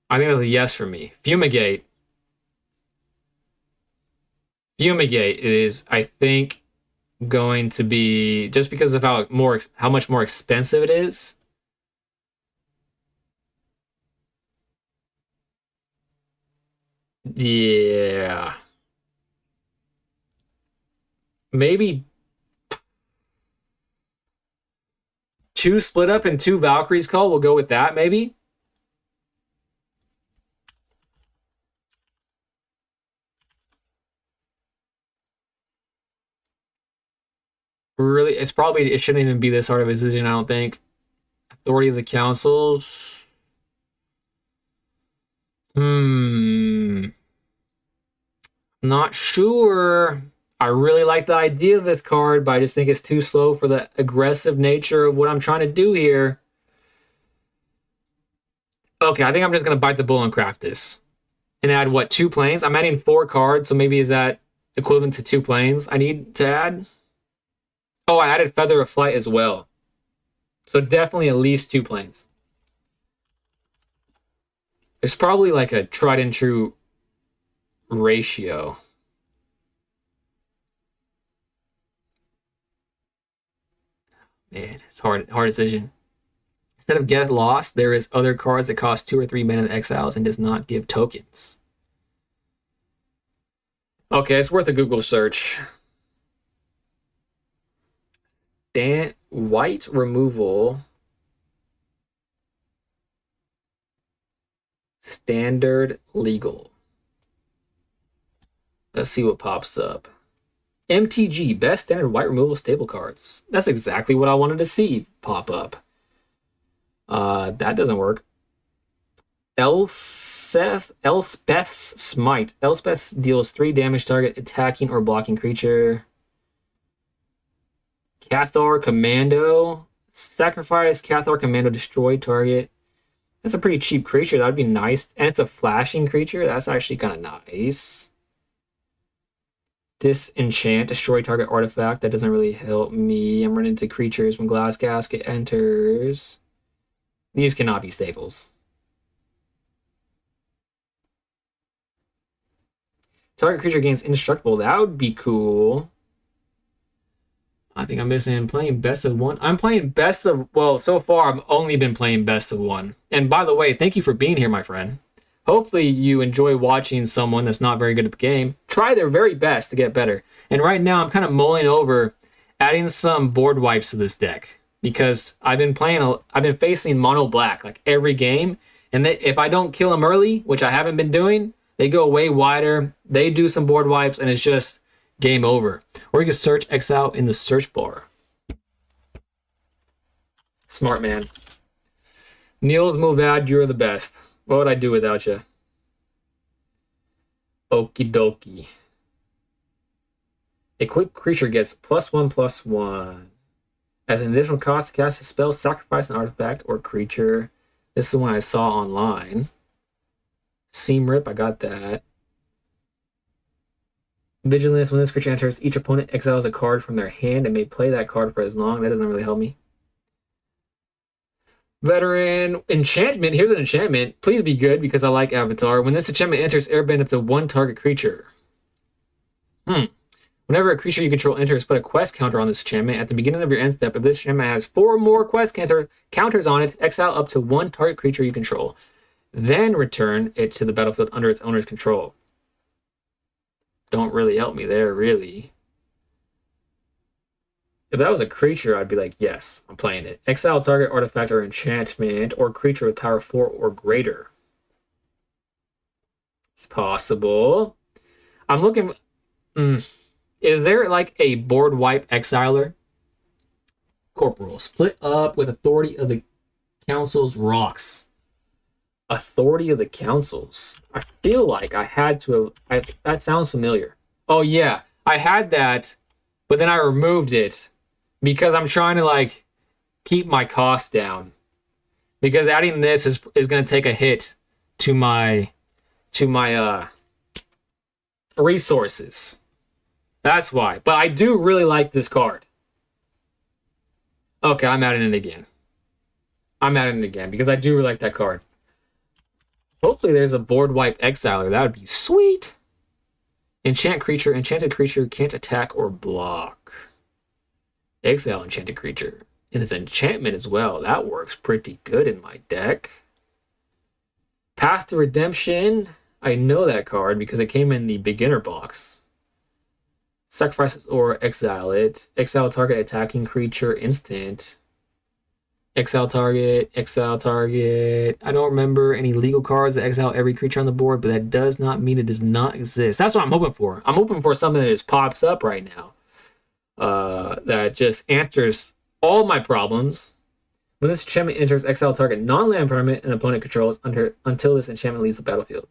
A: I think that's a yes for me. Fumigate. Fumigate is, I think, going to be just because of how much more expensive it is. Yeah. Maybe two split up and two Valkyrie's Call. We'll go with that, maybe. Really, it shouldn't even be this hard of a decision, I don't think. Authority of the Councils. Not sure. I really like the idea of this card, but I just think it's too slow for the aggressive nature of what I'm trying to do here. Okay, I think I'm just going to bite the bullet and craft this. And add, what, 2 planes? I'm adding 4 cards, so maybe is that equivalent to 2 planes I need to add? Oh, I added Feather of Flight as well. So definitely at least 2 planes. There's probably like a tried and true ratio. Man, it's hard decision. Instead of get lost, there is other cards that cost 2 or 3 mana in exiles and does not give tokens. Okay, it's worth a Google search. White removal. Standard legal. Let's see what pops up. MTG, best standard white removal stable cards. That's exactly what I wanted to see pop up. That doesn't work. Elspeth's Smite. Elspeth deals 3 damage target attacking or blocking creature. Cathar Commando. Sacrifice Cathar Commando, destroy target. That's a pretty cheap creature. That would be nice. And it's a flashing creature. That's actually kind of nice. Disenchant, destroy target artifact. That doesn't really help me. I'm running into creatures when Glass Casket enters. These cannot be staples. Target creature gains indestructible. That would be cool. I think I'm missing playing best of 1. I'm playing best of, well, so far I've only been playing best of 1. And by the way, thank you for being here, my friend. Hopefully you enjoy watching someone that's not very good at the game try their very best to get better. And right now I'm kind of mulling over adding some board wipes to this deck because I've been facing mono black like every game. And if I don't kill them early, which I haven't been doing, they go way wider. They do some board wipes and it's just game over. Or you can search Exile in the search bar. Smart man. Niels Movad, you're the best. What would I do without you? Okie dokie. Equipped creature gets +1/+1. As an additional cost to cast a spell, sacrifice an artifact or creature. This is the one I saw online. Seam Rip, I got that. Vigilance, when this creature enters, each opponent exiles a card from their hand and may play that card for as long. That doesn't really help me. Veteran enchantment. Here's an enchantment. Please be good because I like Avatar. When this enchantment enters, airbend up to 1 target creature. Whenever a creature you control enters, put a quest counter on this enchantment. At the beginning of your end step, if this enchantment has 4 more quest counters on it, exile up to 1 target creature you control. Then return it to the battlefield under its owner's control. Don't really help me there, really. If that was a creature, I'd be like, yes, I'm playing it. Exile target artifact or enchantment or creature with power 4 or greater. It's possible. I'm looking... Is there like a board wipe exiler? Corporal. Split up with authority of the council's rocks. Authority of the Councils. I feel like I had to have. That sounds familiar. Oh, yeah. I had that, but then I removed it because I'm trying to, like, keep my costs down. Because adding this is going to take a hit to my resources. That's why. But I do really like this card. Okay, I'm adding it again. I'm adding it again because I do really like that card. Hopefully there's a board wipe exiler. That would be sweet. Enchanted creature can't attack or block. Exile enchanted creature. And it's enchantment as well. That works pretty good in my deck. Path to Redemption. I know that card because it came in the beginner box. Sacrifice or exile it. Exile target attacking creature instant. Exile target, exile target. I don't remember any legal cards that exile every creature on the board, but that does not mean it does not exist. That's what I'm hoping for. I'm hoping for something that just pops up right now. That just answers all my problems. When this enchantment enters, exile target non-land permanent an opponent controls until this enchantment leaves the battlefield.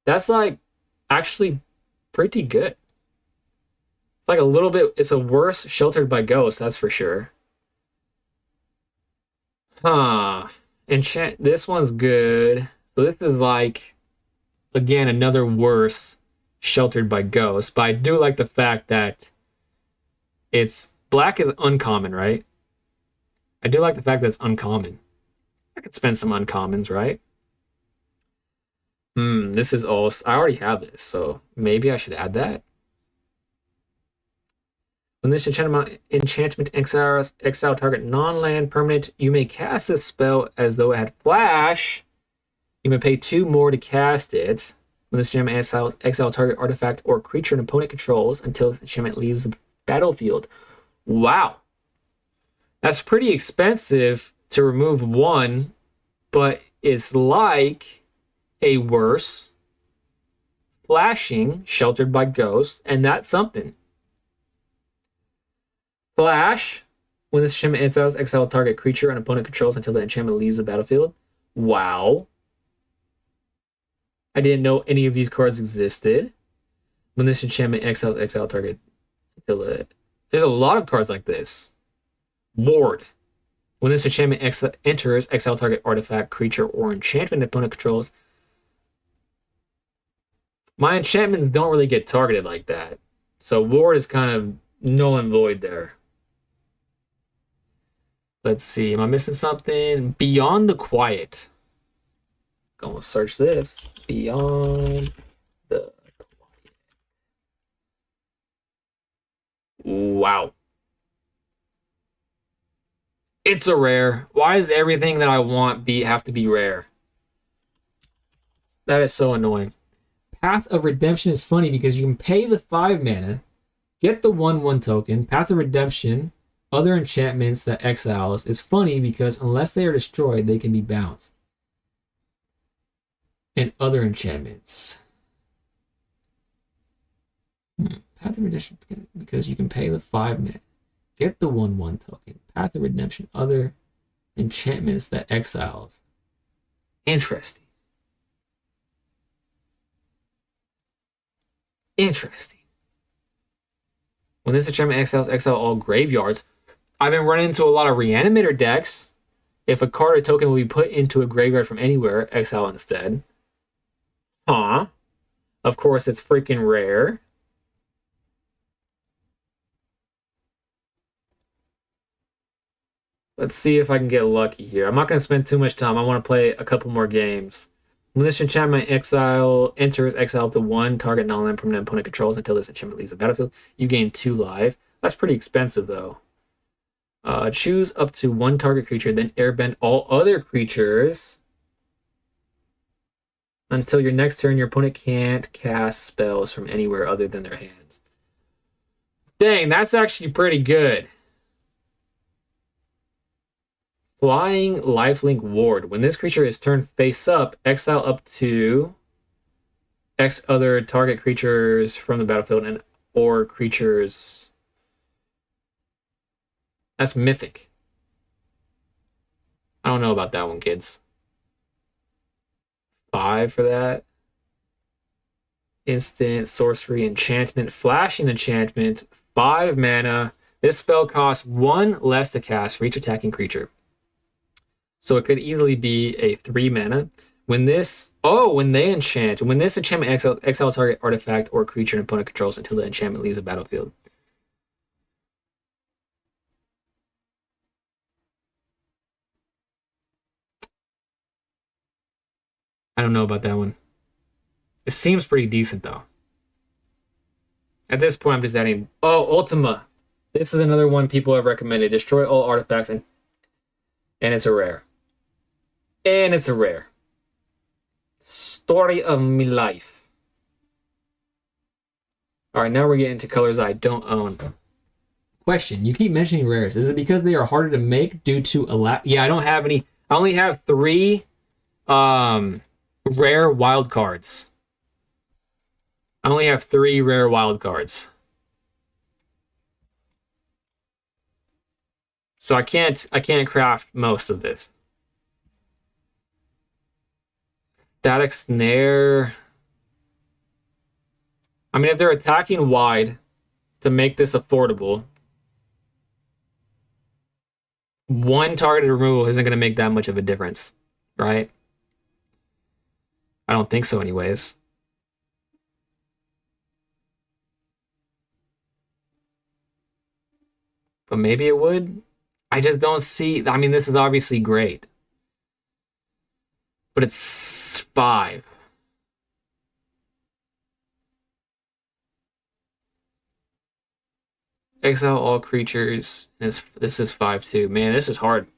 A: That's like actually pretty good. It's like a little bit, it's a worse Sheltered by Ghosts, that's for sure. Huh. Enchant, this one's good. So this is like, again, another worse Sheltered by Ghosts. But I do like the fact that it's, black is uncommon, right? I do like the fact that it's uncommon. I could spend some uncommons, right? This is all, I already have this, so maybe I should add that. When this enchantment exiles exile target non-land permanent, you may cast this spell as though it had flash. You may pay 2 more to cast it. When this enchantment exile target artifact or creature an opponent controls until the enchantment leaves the battlefield. Wow. That's pretty expensive to remove 1, but it's like a worse flashing Sheltered by Ghosts, and that's something. Flash. When this enchantment exiles, exile target creature and opponent controls until the enchantment leaves the battlefield. Wow. I didn't know any of these cards existed. When this enchantment exiles, exile target until the... There's a lot of cards like this. Ward. When this enchantment enters, exile target artifact, creature, or enchantment opponent controls. My enchantments don't really get targeted like that. So Ward is kind of null and void there. Let's see. Am I missing something? Beyond the Quiet. Gonna search this. Beyond the Quiet. Wow. It's a rare. Why does everything that I want have to be rare? That is so annoying. Path of Redemption is funny because you can pay the 5 mana, get the 1/1 token. Path of Redemption, other enchantments that exiles, is funny because unless they are destroyed, they can be bounced. And other enchantments. Path of Redemption because you can pay the 5 mana, get the 1/1 token. Path of Redemption, other enchantments that exiles. Interesting. Interesting. When this enchantment exiles, exile all graveyards. I've been running into a lot of Reanimator decks. If a card or token will be put into a graveyard from anywhere, exile instead. Huh. Of course, it's freaking rare. Let's see if I can get lucky here. I'm not going to spend too much time. I want to play a couple more games. When this enchantment enters, exile up to 1 target non-land permanent opponent controls until this enchantment leaves the battlefield. You gain 2 life. That's pretty expensive, though. Choose up to 1 target creature, then airbend all other creatures. Until your next turn, your opponent can't cast spells from anywhere other than their hands. Dang, that's actually pretty good. Flying Lifelink Ward. When this creature is turned face up, exile up to X other target creatures from the battlefield and or creatures. That's mythic. I don't know about that one, kids. 5 for that. Instant, sorcery, enchantment, flashing enchantment, 5 mana. This spell costs 1 less to cast for each attacking creature. So it could easily be a 3 mana. When this enchantment exile target artifact or creature an opponent controls until the enchantment leaves the battlefield. I don't know about that one. It seems pretty decent though. At this point, I'm just adding. Oh, Ultima. This is another one people have recommended. Destroy all artifacts and it's a rare. And it's a rare. Story of me life. All right, now we're getting to colors I don't own. Question: you keep mentioning rares. Is it because they are harder to make due to Yeah, I don't have any. I only have 3 rare wild cards. I only have 3 rare wild cards. So I can't craft most of this. Static Snare. I mean, if they're attacking wide to make this affordable, 1 targeted removal isn't going to make that much of a difference, right? I don't think so anyways. But maybe it would. I just don't see. I mean, this is obviously great. But it's 5. Exile all creatures. This is 5 too. Man, this is hard.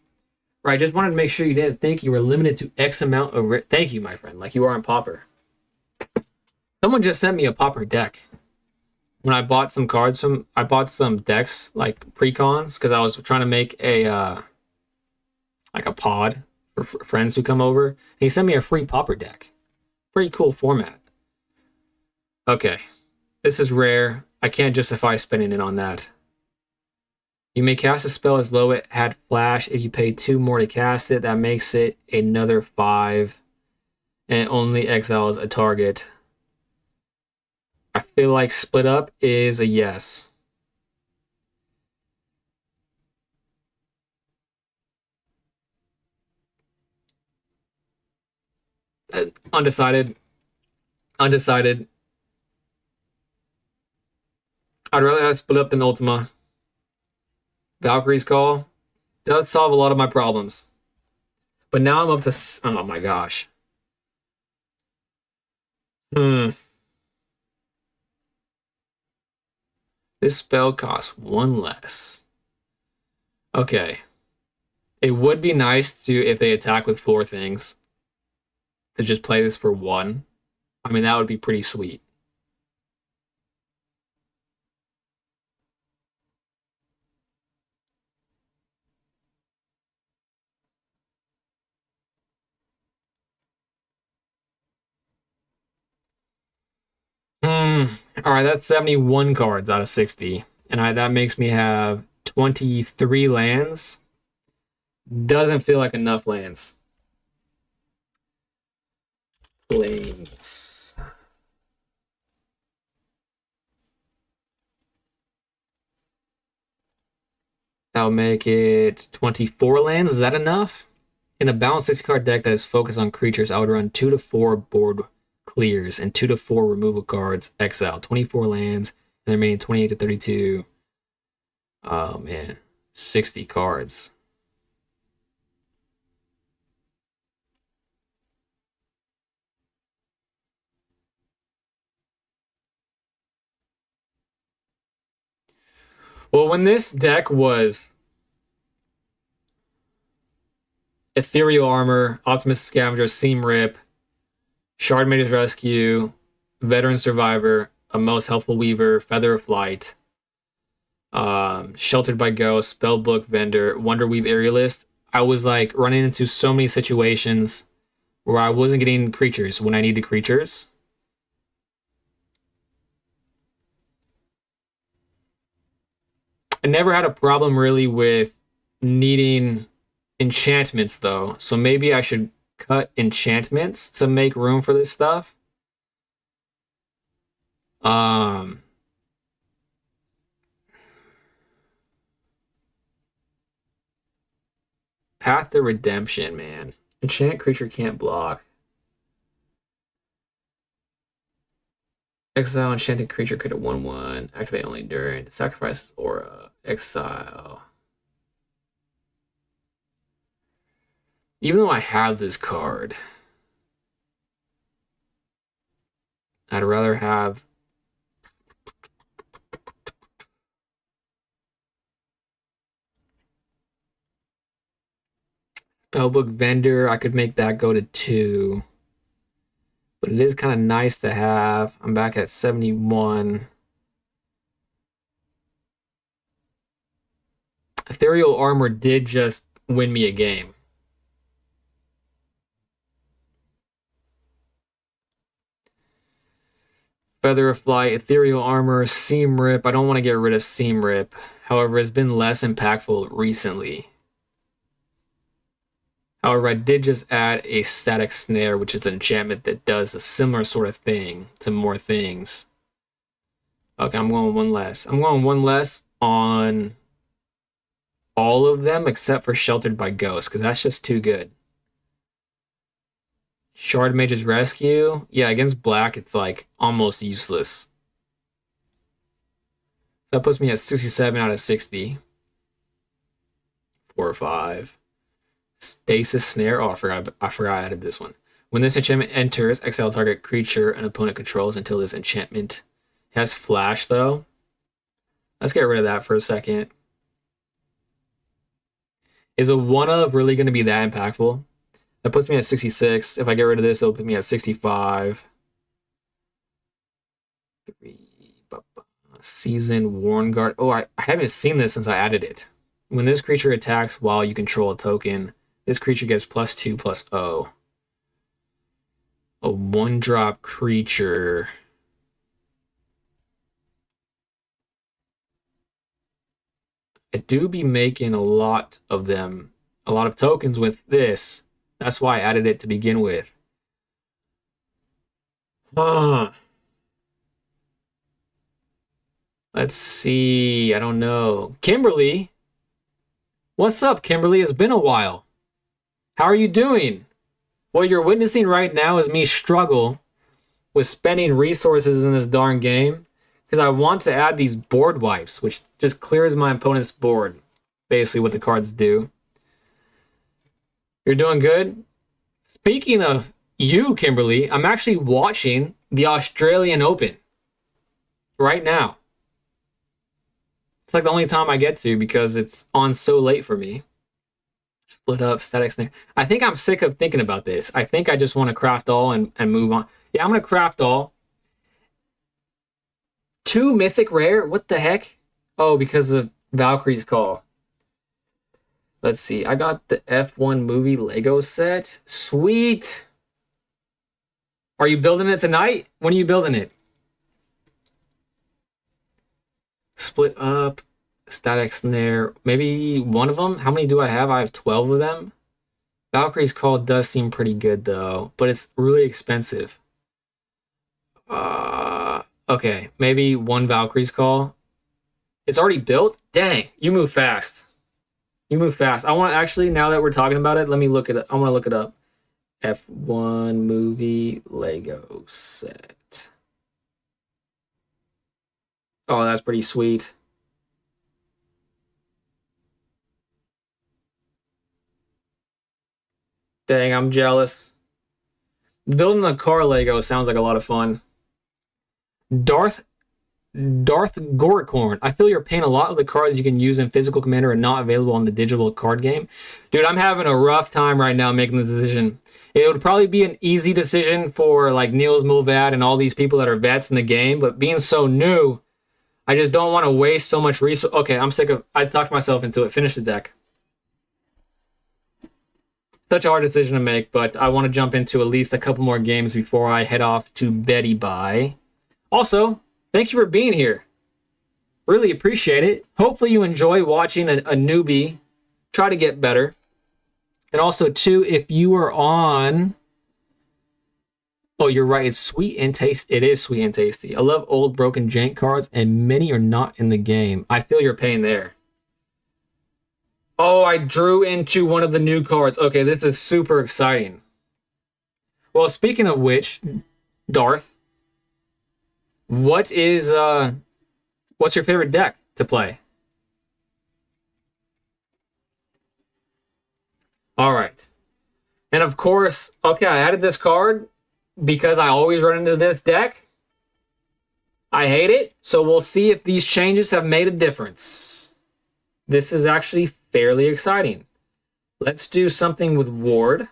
A: Right, just wanted to make sure you didn't think you were limited to X amount of... Thank you, my friend. Like you are on Pauper. Someone just sent me a Pauper deck. When I bought some cards from... I bought some decks, like pre-cons, because I was trying to make a... like a pod for friends who come over. And he sent me a free Pauper deck. Pretty cool format. Okay. This is rare. I can't justify spending it on that. You may cast a spell as though it had flash. If you pay 2 more to cast it, that makes it another 5. And it only exiles a target. I feel like split up is a yes. Undecided. Undecided. I'd rather have split up than Ultima. Valkyrie's Call does solve a lot of my problems. But now I'm up to... Oh my gosh. This spell costs 1 less. Okay. It would be nice to, if they attack with 4 things, to just play this for 1. I mean, that would be pretty sweet. All right, that's 71 cards out of 60. And that makes me have 23 lands. Doesn't feel like enough lands. Planes. That'll make it 24 lands. Is that enough? In a balanced 60 card deck that is focused on creatures, I would run 2 to 4 board clears and 2 to 4 removal cards, exile, 24 lands, and the remaining 28 to 32. Oh man, 60 cards. Well, when this deck was Ethereal Armor, Optimus Scavenger, Seam Rip, Shard Mage's Rescue, Veteran Survivor, A Most Helpful Weaver, Feather of Flight, Sheltered by Ghost, Spellbook Vendor, Wonderweave Aerialist, I was like running into so many situations where I wasn't getting creatures when I needed creatures. I never had a problem really with needing enchantments though, so maybe I should cut enchantments to make room for this stuff. Um, Path to Redemption, man. Enchant creature can't block. Exile enchanted creature could have 1/1. Activate only during. Sacrifices aura. Exile. Even though I have this card, I'd rather have Spellbook Vendor. I could make that go to 2. But it is kind of nice to have. I'm back at 71. Ethereal Armor did just win me a game. Feather of Flight, Ethereal Armor, Seam Rip. I don't want to get rid of Seam Rip. However, it's been less impactful recently. However, I did just add a Static Snare, which is an enchantment that does a similar sort of thing to more things. Okay, I'm going one less. I'm going one less on all of them except for Sheltered by Ghost, because that's just too good. Shard Mage's Rescue. Yeah, against black, it's like almost useless. That puts me at 67 out of 60. 4 or 5. Stasis Snare. Oh, I forgot I added this one. When this enchantment enters, exile target creature an opponent controls until this enchantment has flash, though. Let's get rid of that for a second. Is a 1-of really going to be that impactful? That puts me at 66. If I get rid of this, it'll put me at 65. Season Worn Guard. Oh, I haven't seen this since I added it. When this creature attacks while you control a token, this creature gets +2/+0. A 1-drop creature. I do be making a lot of them, a lot of tokens with this. That's why I added it to begin with. Let's see. I don't know. Kimberly. What's up, Kimberly? It's been a while. How are you doing? What you're witnessing right now is me struggle with spending resources in this darn game because I want to add these board wipes, which just clears my opponent's board. Basically what the cards do. You're doing good? Speaking of you, Kimberly, I'm actually watching the Australian Open right now. It's like the only time I get to because it's on so late for me. Split up, Static Snare. I think I'm sick of thinking about this. I think I just want to craft all and move on. Yeah, I'm going to craft all. 2 mythic rare? What the heck? Oh, because of Valkyrie's Call. Let's see. I got the F1 movie Lego set. Sweet. Are you building it tonight? When are you building it? Split up, Static Snare. Maybe one of them? How many do I have? I have 12 of them. Valkyrie's Call does seem pretty good, though. But it's really expensive. Okay. Maybe 1 Valkyrie's Call. It's already built? Dang. You move fast. You move fast. I want to actually, now that we're talking about it, let me look it up. I want to look it up. F1 movie Lego set. Oh, that's pretty sweet. Dang, I'm jealous. Building a car Lego sounds like a lot of fun. Darth Goricorn. I feel your pain. A lot of the cards you can use in physical Commander are not available on the digital card game. Dude, I'm having a rough time right now making this decision. It would probably be an easy decision for like Niels Mulvad and all these people that are vets in the game, but being so new, I just don't want to waste so much resource. Okay, I'm sick of... I talked myself into it. Finish the deck. Such a hard decision to make, but I want to jump into at least a couple more games before I head off to Betty Bye. Also, thank you for being here. Really appreciate it. Hopefully you enjoy watching a newbie try to get better. And also, too, if you are on... Oh, you're right. It's sweet and tasty. It is sweet and tasty. I love old broken jank cards, and many are not in the game. I feel your pain there. Oh, I drew into one of the new cards. Okay, this is super exciting. Well, speaking of which, Darth, what is what's your favorite deck to play? All right. And of course, okay, I added this card because I always run into this deck. I hate it. So we'll see if these changes have made a difference. This is actually fairly exciting. Let's do something with Ward.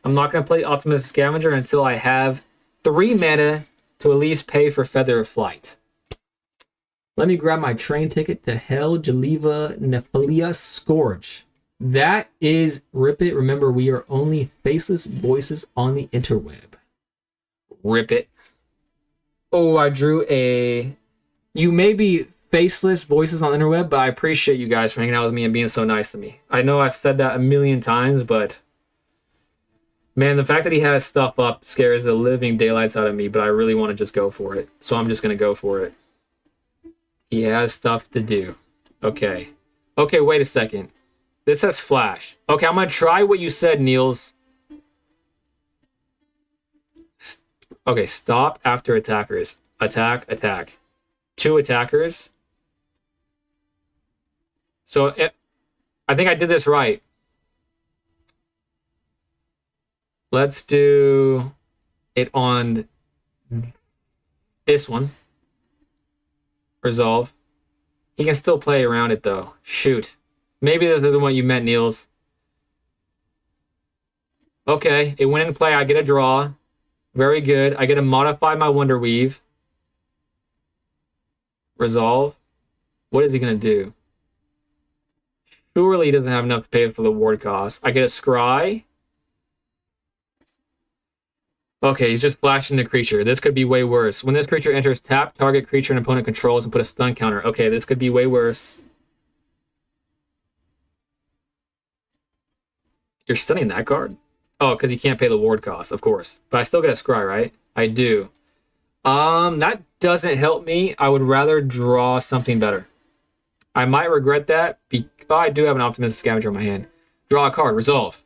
A: I'm not going to play Optimus Scavenger until I have 3 mana to at least pay for Feather of Flight. Let me grab my train ticket to Hell, Jaliva, Nephilia, Scourge. That is Rip It. Remember, we are only faceless voices on the interweb. Rip it. Oh, I drew a... You may be faceless voices on the interweb, but I appreciate you guys for hanging out with me and being so nice to me. I know I've said that a million times, but... Man, the fact that he has stuff up scares the living daylights out of me, but I really want to just go for it. So I'm just going to go for it. He has stuff to do. Okay. Okay, wait a second. This has flash. Okay, I'm going to try what you said, Niels. Okay, stop after attackers. Attack, attack. 2 attackers. So, I think I did this right. Let's do it on this one. Resolve. He can still play around it, though. Shoot. Maybe this isn't what you meant, Niels. Okay, it went into play. I get a draw. Very good. I get to modify my Wonder Weave. Resolve. What is he going to do? Surely he doesn't have enough to pay for the ward cost. I get a Scry. Okay, he's just flashing the creature. This could be way worse. When this creature enters, tap target creature an opponent controls and put a stun counter. Okay, this could be way worse. You're stunning that card? Oh, because you can't pay the ward cost, of course. But I still get a Scry, right? I do. That doesn't help me. I would rather draw something better. I might regret that because I do have an Optimistic Scavenger in my hand. Draw a card. Resolve.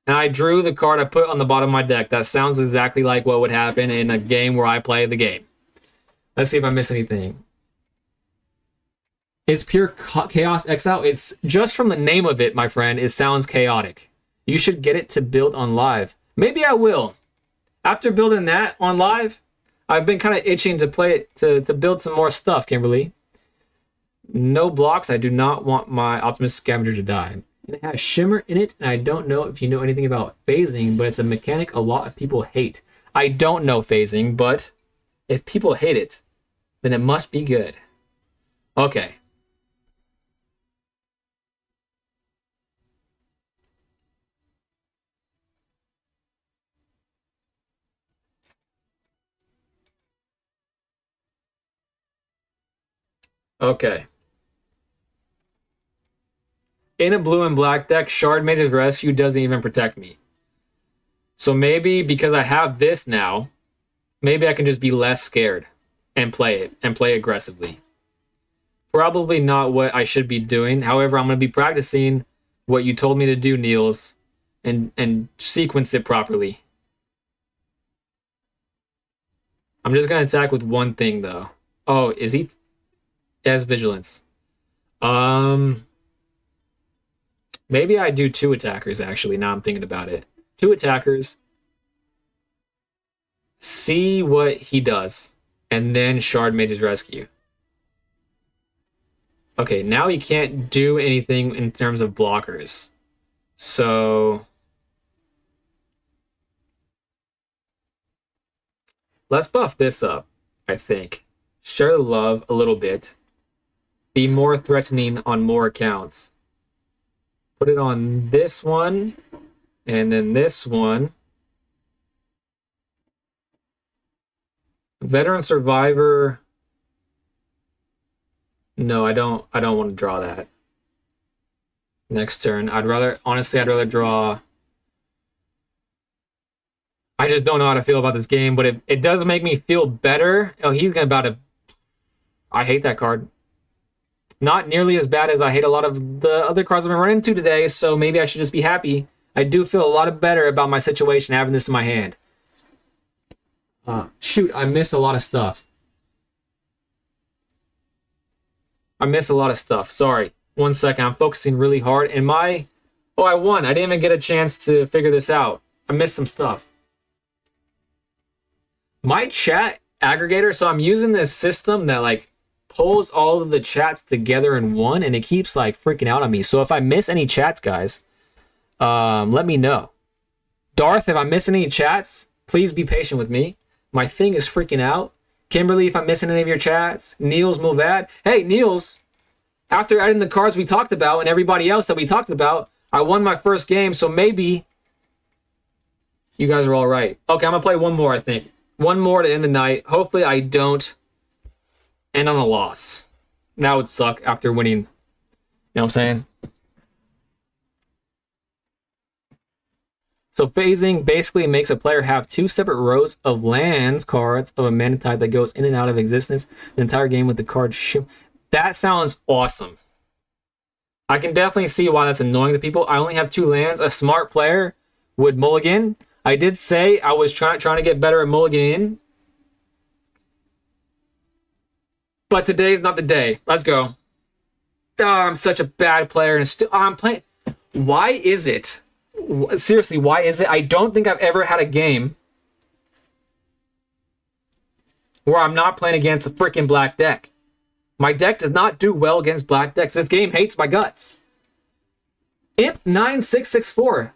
A: And I drew the card I put on the bottom of my deck. That sounds exactly like what would happen in a game where I play the game. Let's see if I miss anything. It's pure Chaos Exile. It's just from the name of it, my friend. It sounds chaotic. You should get it to build on live. Maybe I will. After building that on live, I've been kind of itching to play it, to build some more stuff, Kimberly. No blocks. I do not want my Optimus Scavenger to die. It has Shimmer in it, and I don't know if you know anything about phasing, but it's a mechanic a lot of people hate. I don't know phasing, but if people hate it, then it must be good. Okay. Okay. In a blue and black deck, Shard Mage's Rescue doesn't even protect me. So maybe because I have this now, maybe I can just be less scared and play it and play aggressively. Probably not what I should be doing. However, I'm going to be practicing what you told me to do, Niels, and sequence it properly. I'm just going to attack with one thing, though. Oh, is he? He has Vigilance. Maybe I do 2 attackers, actually. Now I'm thinking about it. 2 attackers. See what he does. And then Shard Mage's Rescue. Okay, now he can't do anything in terms of blockers. So... let's buff this up, I think. Share love a little bit. Be more threatening on more accounts. Put it on this one, and then this one. Veteran Survivor. No, I don't want to draw that. Next turn. Honestly, I'd rather draw. I just don't know how to feel about this game, but it does make me feel better. Oh, he's gonna about to. I hate that card. Not nearly as bad as I hate a lot of the other cards I've been running into today, so maybe I should just be happy. I do feel a lot better about my situation having this in my hand. Shoot, I missed a lot of stuff. Sorry. 1 second. I'm focusing really hard. And oh, I won. I didn't even get a chance to figure this out. I missed some stuff. My chat aggregator, so I'm using this system that like pulls all of the chats together in one, and it keeps like freaking out on me. So if I miss any chats, guys, let me know. Darth, if I miss any chats, please be patient with me. My thing is freaking out. Kimberly, if I'm missing any of your chats. Niels, Mulvad. Hey, Niels, after adding the cards we talked about and everybody else that we talked about, I won my first game, so maybe you guys are all right. Okay, I'm going to play one more, I think. One more to end the night. Hopefully I don't end on a loss. That would suck after winning. You know what I'm saying? So phasing basically makes a player have 2 separate rows of lands cards of a mana type that goes in and out of existence the entire game with the card shift. That sounds awesome. I can definitely see why that's annoying to people. I only have 2 lands. A smart player would mulligan. I did say I was trying to get better at mulliganing. But today's not the day. Let's go. Oh, I'm such a bad player. And I'm playing. Why is it? Seriously, why is it? I don't think I've ever had a game where I'm not playing against a freaking black deck. My deck does not do well against black decks. This game hates my guts. Imp9664.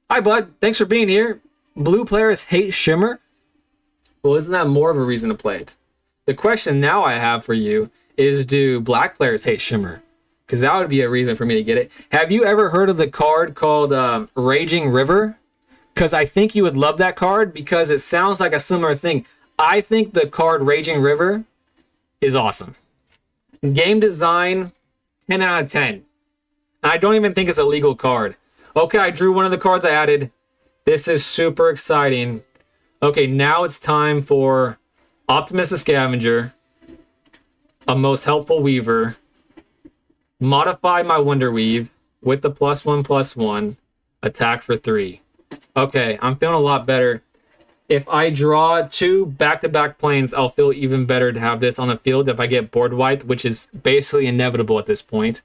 A: Hi, bud. Thanks for being here. Blue players hate Shimmer. Well, isn't that more of a reason to play it? The question now I have for you is, do black players hate Shimmer? Because that would be a reason for me to get it. Have you ever heard of the card called Raging River? Because I think you would love that card because it sounds like a similar thing. I think the card Raging River is awesome. Game design, 10 out of 10. I don't even think it's a legal card. Okay, I drew one of the cards I added. This is super exciting. Okay, now it's time for Optimus the Scavenger, a Most Helpful Weaver, modify my Wonder Weave with the +1/+1, attack for 3. Okay, I'm feeling a lot better. If I draw 2 back-to-back planes, I'll feel even better to have this on the field if I get board wiped, which is basically inevitable at this point.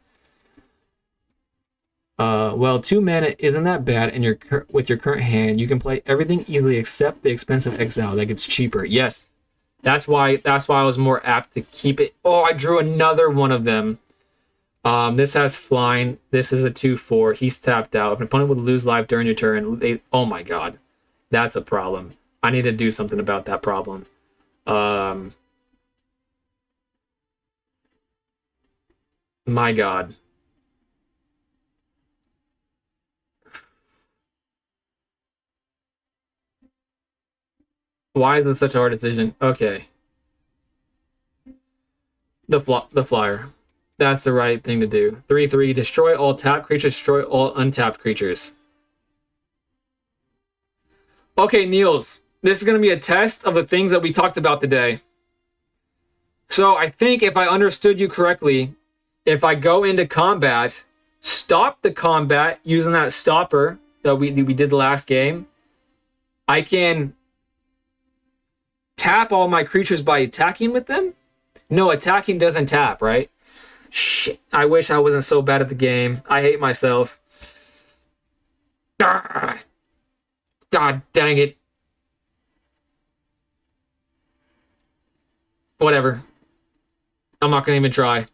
A: Well, 2 mana isn't that bad, and with your current hand, you can play everything easily except the expensive exile that gets cheaper. Yes, that's why I was more apt to keep it. Oh, I drew another one of them. This has flying. This is a 2/4. He's tapped out. If an opponent would lose life during your turn, oh my god, that's a problem. I need to do something about that problem. My god. Why is this such a hard decision? Okay. The flyer. That's the right thing to do. 3/3. Destroy all tapped creatures. Destroy all untapped creatures. Okay, Niels. This is going to be a test of the things that we talked about today. So I think if I understood you correctly, if I go into combat, stop the combat using that stopper that we did the last game, I can tap all my creatures by attacking with them? No, attacking doesn't tap, right? Shit, I wish I wasn't so bad at the game. I hate myself. God dang it. Whatever. I'm not going to even try.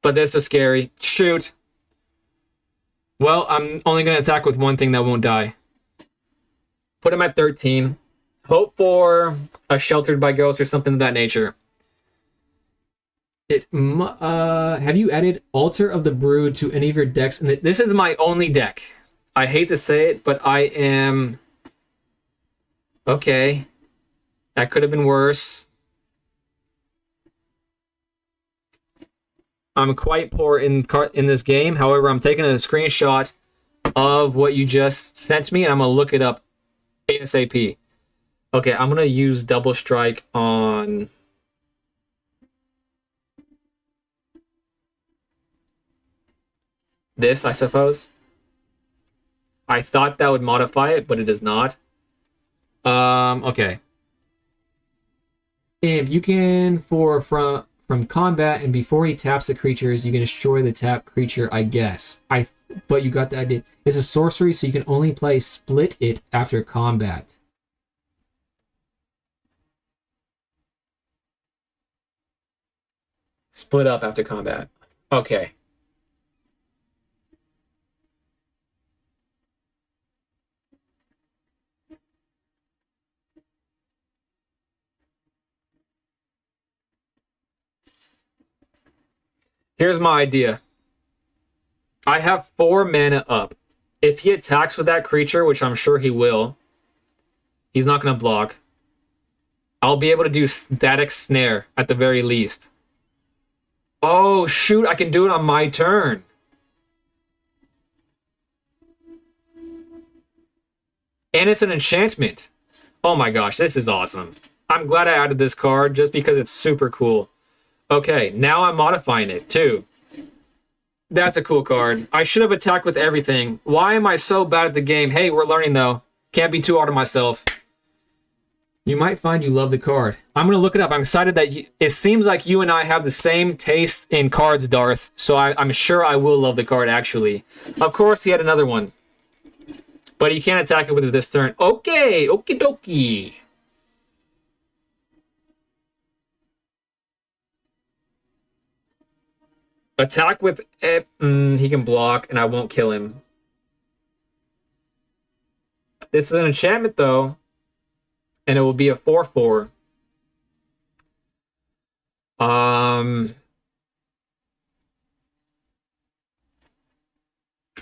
A: But this is scary. Shoot. Well, I'm only going to attack with one thing that won't die. Put him at 13. Hope for a Sheltered by Ghosts or something of that nature. Have you added Altar of the Brood to any of your decks? And this is my only deck. I hate to say it, but I am... Okay. That could have been worse. I'm quite poor in this game. However, I'm taking a screenshot of what you just sent me, and I'm going to look it up ASAP. Okay, I'm going to use Double Strike on... this, I suppose. I thought that would modify it, but it does not. Okay. If you can, from combat, and before he taps the creatures, you can destroy the tapped creature, I guess. But you got the idea. It's a sorcery, so you can only play Split It after combat. Split up after combat. Okay. Here's my idea. I have 4 mana up. If he attacks with that creature, which I'm sure he will, he's not going to block. I'll be able to do Static Snare at the very least. Oh, shoot, I can do it on my turn. And it's an enchantment. Oh my gosh, this is awesome. I'm glad I added this card just because it's super cool. Okay, now I'm modifying it too. That's a cool card. I should have attacked with everything. Why am I so bad at the game? Hey, we're learning though. Can't be too hard on myself. You might find you love the card. I'm going to look it up. I'm excited that it seems like you and I have the same taste in cards, Darth. So I'm sure I will love the card, actually. Of course, he had another one. But he can't attack it with it this turn. Okay, okie dokie. Attack with it. He can block, and I won't kill him. It's an enchantment, though. And it will be a 4/4. I'm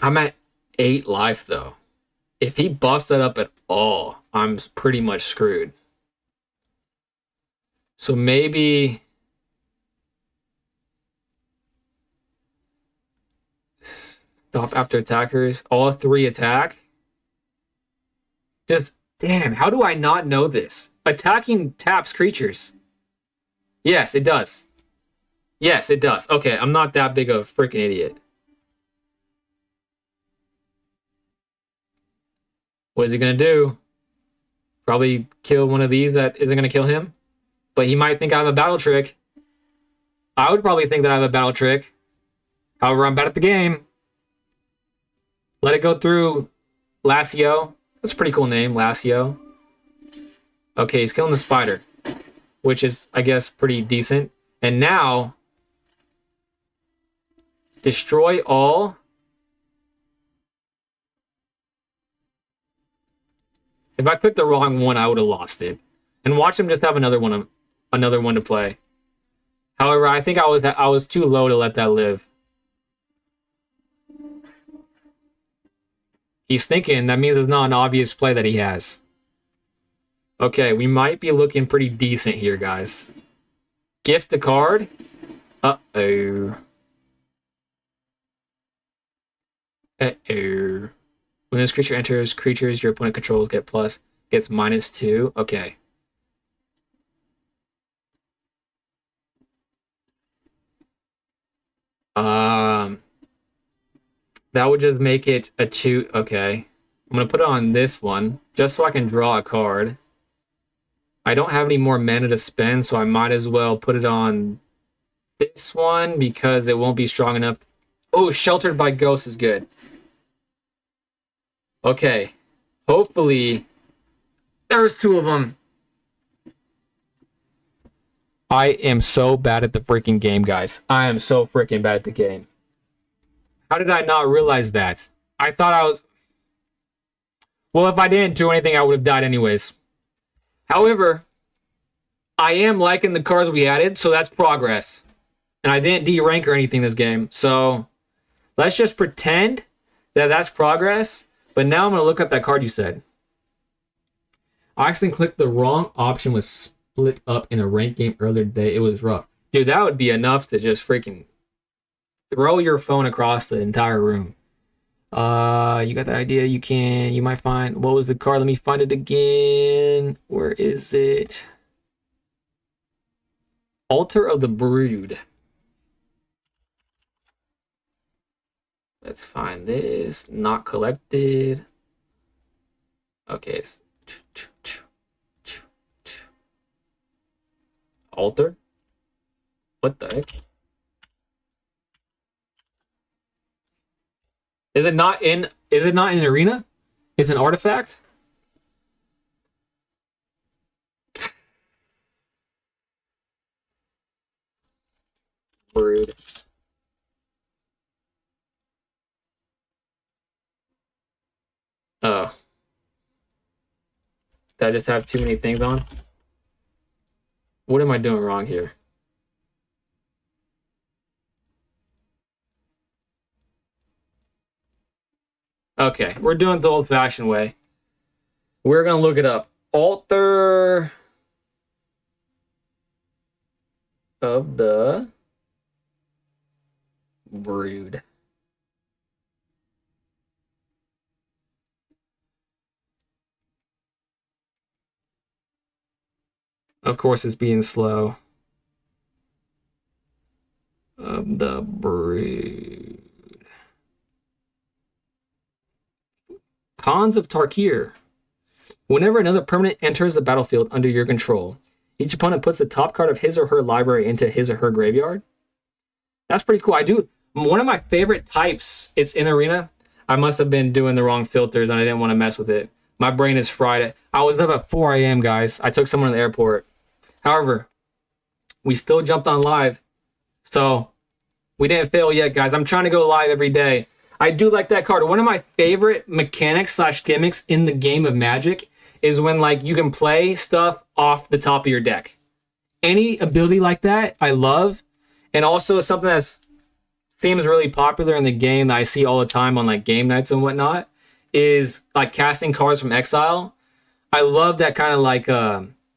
A: at 8 life, though. If he buffs that up at all, I'm pretty much screwed. So maybe... stop after attackers. All 3 attack. Just, damn, how do I not know this? Attacking taps creatures. Yes, it does. Yes, it does. Okay, I'm not that big of a freaking idiot. What is he going to do? Probably kill one of these that isn't going to kill him. But he might think I have a battle trick. I would probably think that I have a battle trick. However, I'm bad at the game. Let it go through. Lassio. That's a pretty cool name, Lassio. Okay, he's killing the spider. Which is, I guess, pretty decent. And now... destroy all... if I clicked the wrong one, I would have lost it. And watch him just have another one to play. However, I think I was too low to let that live. He's thinking that means it's not an obvious play that he has. Okay, we might be looking pretty decent here, guys. Gift the card. Uh-oh. Uh-oh. When this creature enters, creatures your opponent controls gets -2. Okay. That would just make it a 2. Okay. I'm going to put it on this one, just so I can draw a card. I don't have any more mana to spend, so I might as well put it on this one, because it won't be strong enough. Oh, Sheltered by Ghosts is good. Okay. Hopefully... there's 2 of them. I am so bad at the freaking game, guys. I am so freaking bad at the game. How did I not realize that? I thought I was... well, if I didn't do anything, I would have died anyways. However, I am liking the cards we added, so that's progress. And I didn't D-rank or anything this game. So, let's just pretend that that's progress. But now I'm going to look up that card you said. I accidentally clicked the wrong option, was split up in a ranked game earlier today. It was rough. Dude, that would be enough to just freaking throw your phone across the entire room. You got the idea. You might find, what was the card? Let me find it again. Where is it? Altar of the Brood. Let's find this. Not collected. Okay. Altar? What the heck? Is it not in arena? Is it an artifact? Brood. Oh. Did I just have too many things on? What am I doing wrong here? Okay, we're doing it the old-fashioned way. We're gonna look it up. Altar of the Brood. Of course, it's being slow. Of the Brood. Cons of Tarkir. Whenever another permanent enters the battlefield under your control, each opponent puts the top card of his or her library into his or her graveyard. That's pretty cool. One of my favorite types, it's in arena. I must have been doing the wrong filters and I didn't want to mess with it. My brain is fried. I was up at 4 a.m., guys. I took someone to the airport. However, we still jumped on live. So we didn't fail yet, guys. I'm trying to go live every day. I do like that card. One of my favorite mechanics / gimmicks in the game of Magic is when like you can play stuff off the top of your deck. Any ability like that, I love. And also something that seems really popular in the game that I see all the time on like game nights and whatnot is like casting cards from exile. I love that kind of like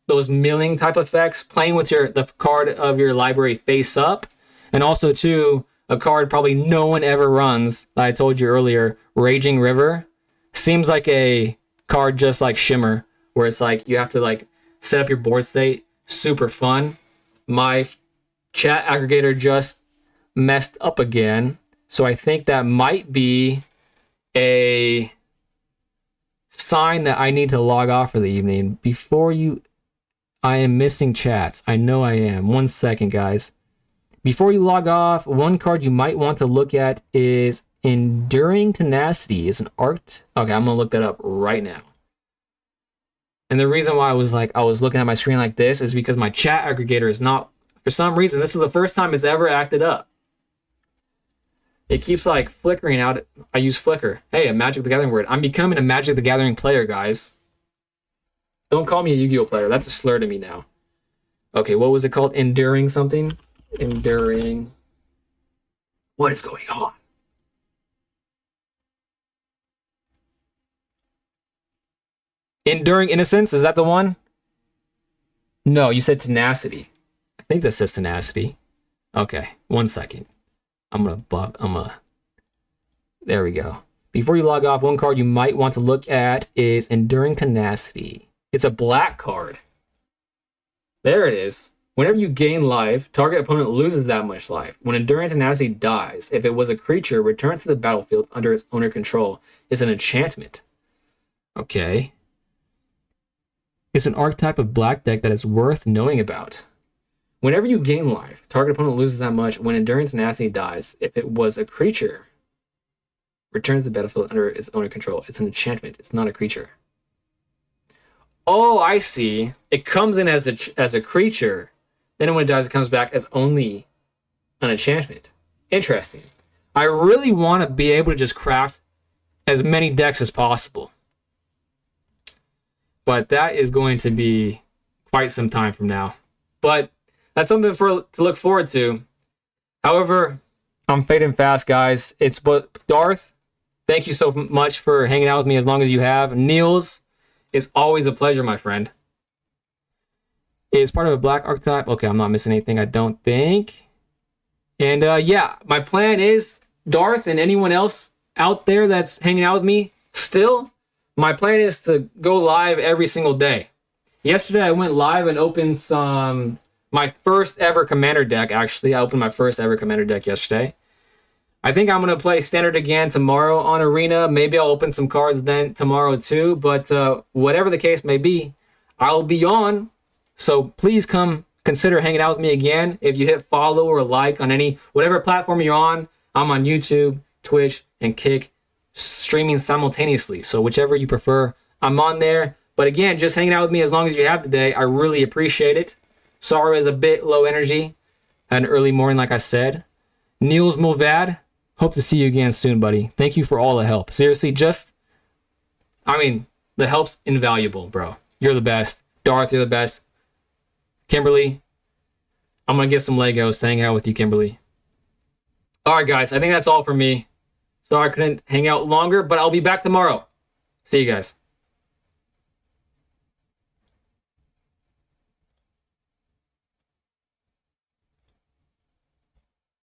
A: those milling type effects, playing with the card of your library face up. And also too, a card probably no one ever runs, that I told you earlier, Raging River. Seems like a card just like Shimmer, where it's like you have to like set up your board state. Super fun. My chat aggregator just messed up again, so I think that might be a sign that I need to log off for the evening. I am missing chats. I know I am. 1 second, guys. Before you log off, one card you might want to look at is Enduring Tenacity. It's an art. Okay, I'm gonna look that up right now. And the reason why I was looking at my screen like this is because my chat aggregator is not, for some reason, this is the first time it's ever acted up. It keeps like flickering out. I use flicker. Hey, a Magic the Gathering word. I'm becoming a Magic the Gathering player, guys. Don't call me a Yu-Gi-Oh player. That's a slur to me now. Okay, what was it called? Enduring something? Enduring. What is going on? Enduring Innocence? Is that the one? No, you said Tenacity. I think this says Tenacity. Okay, 1 second. There we go. Before you log off, one card you might want to look at is Enduring Tenacity. It's a black card. There it is. Whenever you gain life, target opponent loses that much life. When Enduring Tenacity dies, if it was a creature, return to the battlefield under its owner control. It's an enchantment. Okay. It's an archetype of black deck that is worth knowing about. Whenever you gain life, target opponent loses that much. When Enduring Tenacity dies, if it was a creature, return to the battlefield under its owner control. It's an enchantment. It's not a creature. Oh, I see. It comes in as a creature. Then when it dies, it comes back as only an enchantment. Interesting. I really want to be able to just craft as many decks as possible. But that is going to be quite some time from now. But that's something to look forward to. However, I'm fading fast, guys. Darth, thank you so much for hanging out with me as long as you have. Niels, It's always a pleasure, my friend. It's part of a black archetype. Okay, I'm not missing anything, I don't think. And yeah, my plan is, Darth and anyone else out there that's hanging out with me still, my plan is to go live every single day. Yesterday, I went live and opened my first ever commander deck, actually. I opened my first ever commander deck yesterday. I think I'm going to play standard again tomorrow on Arena. Maybe I'll open some cards then tomorrow too. But whatever the case may be, I'll be on. So please come consider hanging out with me again. If you hit follow or like on whatever platform you're on, I'm on YouTube, Twitch, and Kick, streaming simultaneously. So whichever you prefer, I'm on there. But again, just hanging out with me as long as you have today, I really appreciate it. Sorry it's a bit low energy. Had an early morning, like I said. Niels Mulvad, hope to see you again soon, buddy. Thank you for all the help. Seriously, the help's invaluable, bro. You're the best. Darth, you're the best. Kimberly, I'm going to get some Legos to hang out with you, Kimberly. All right, guys. I think that's all for me. Sorry I couldn't hang out longer, but I'll be back tomorrow. See you guys.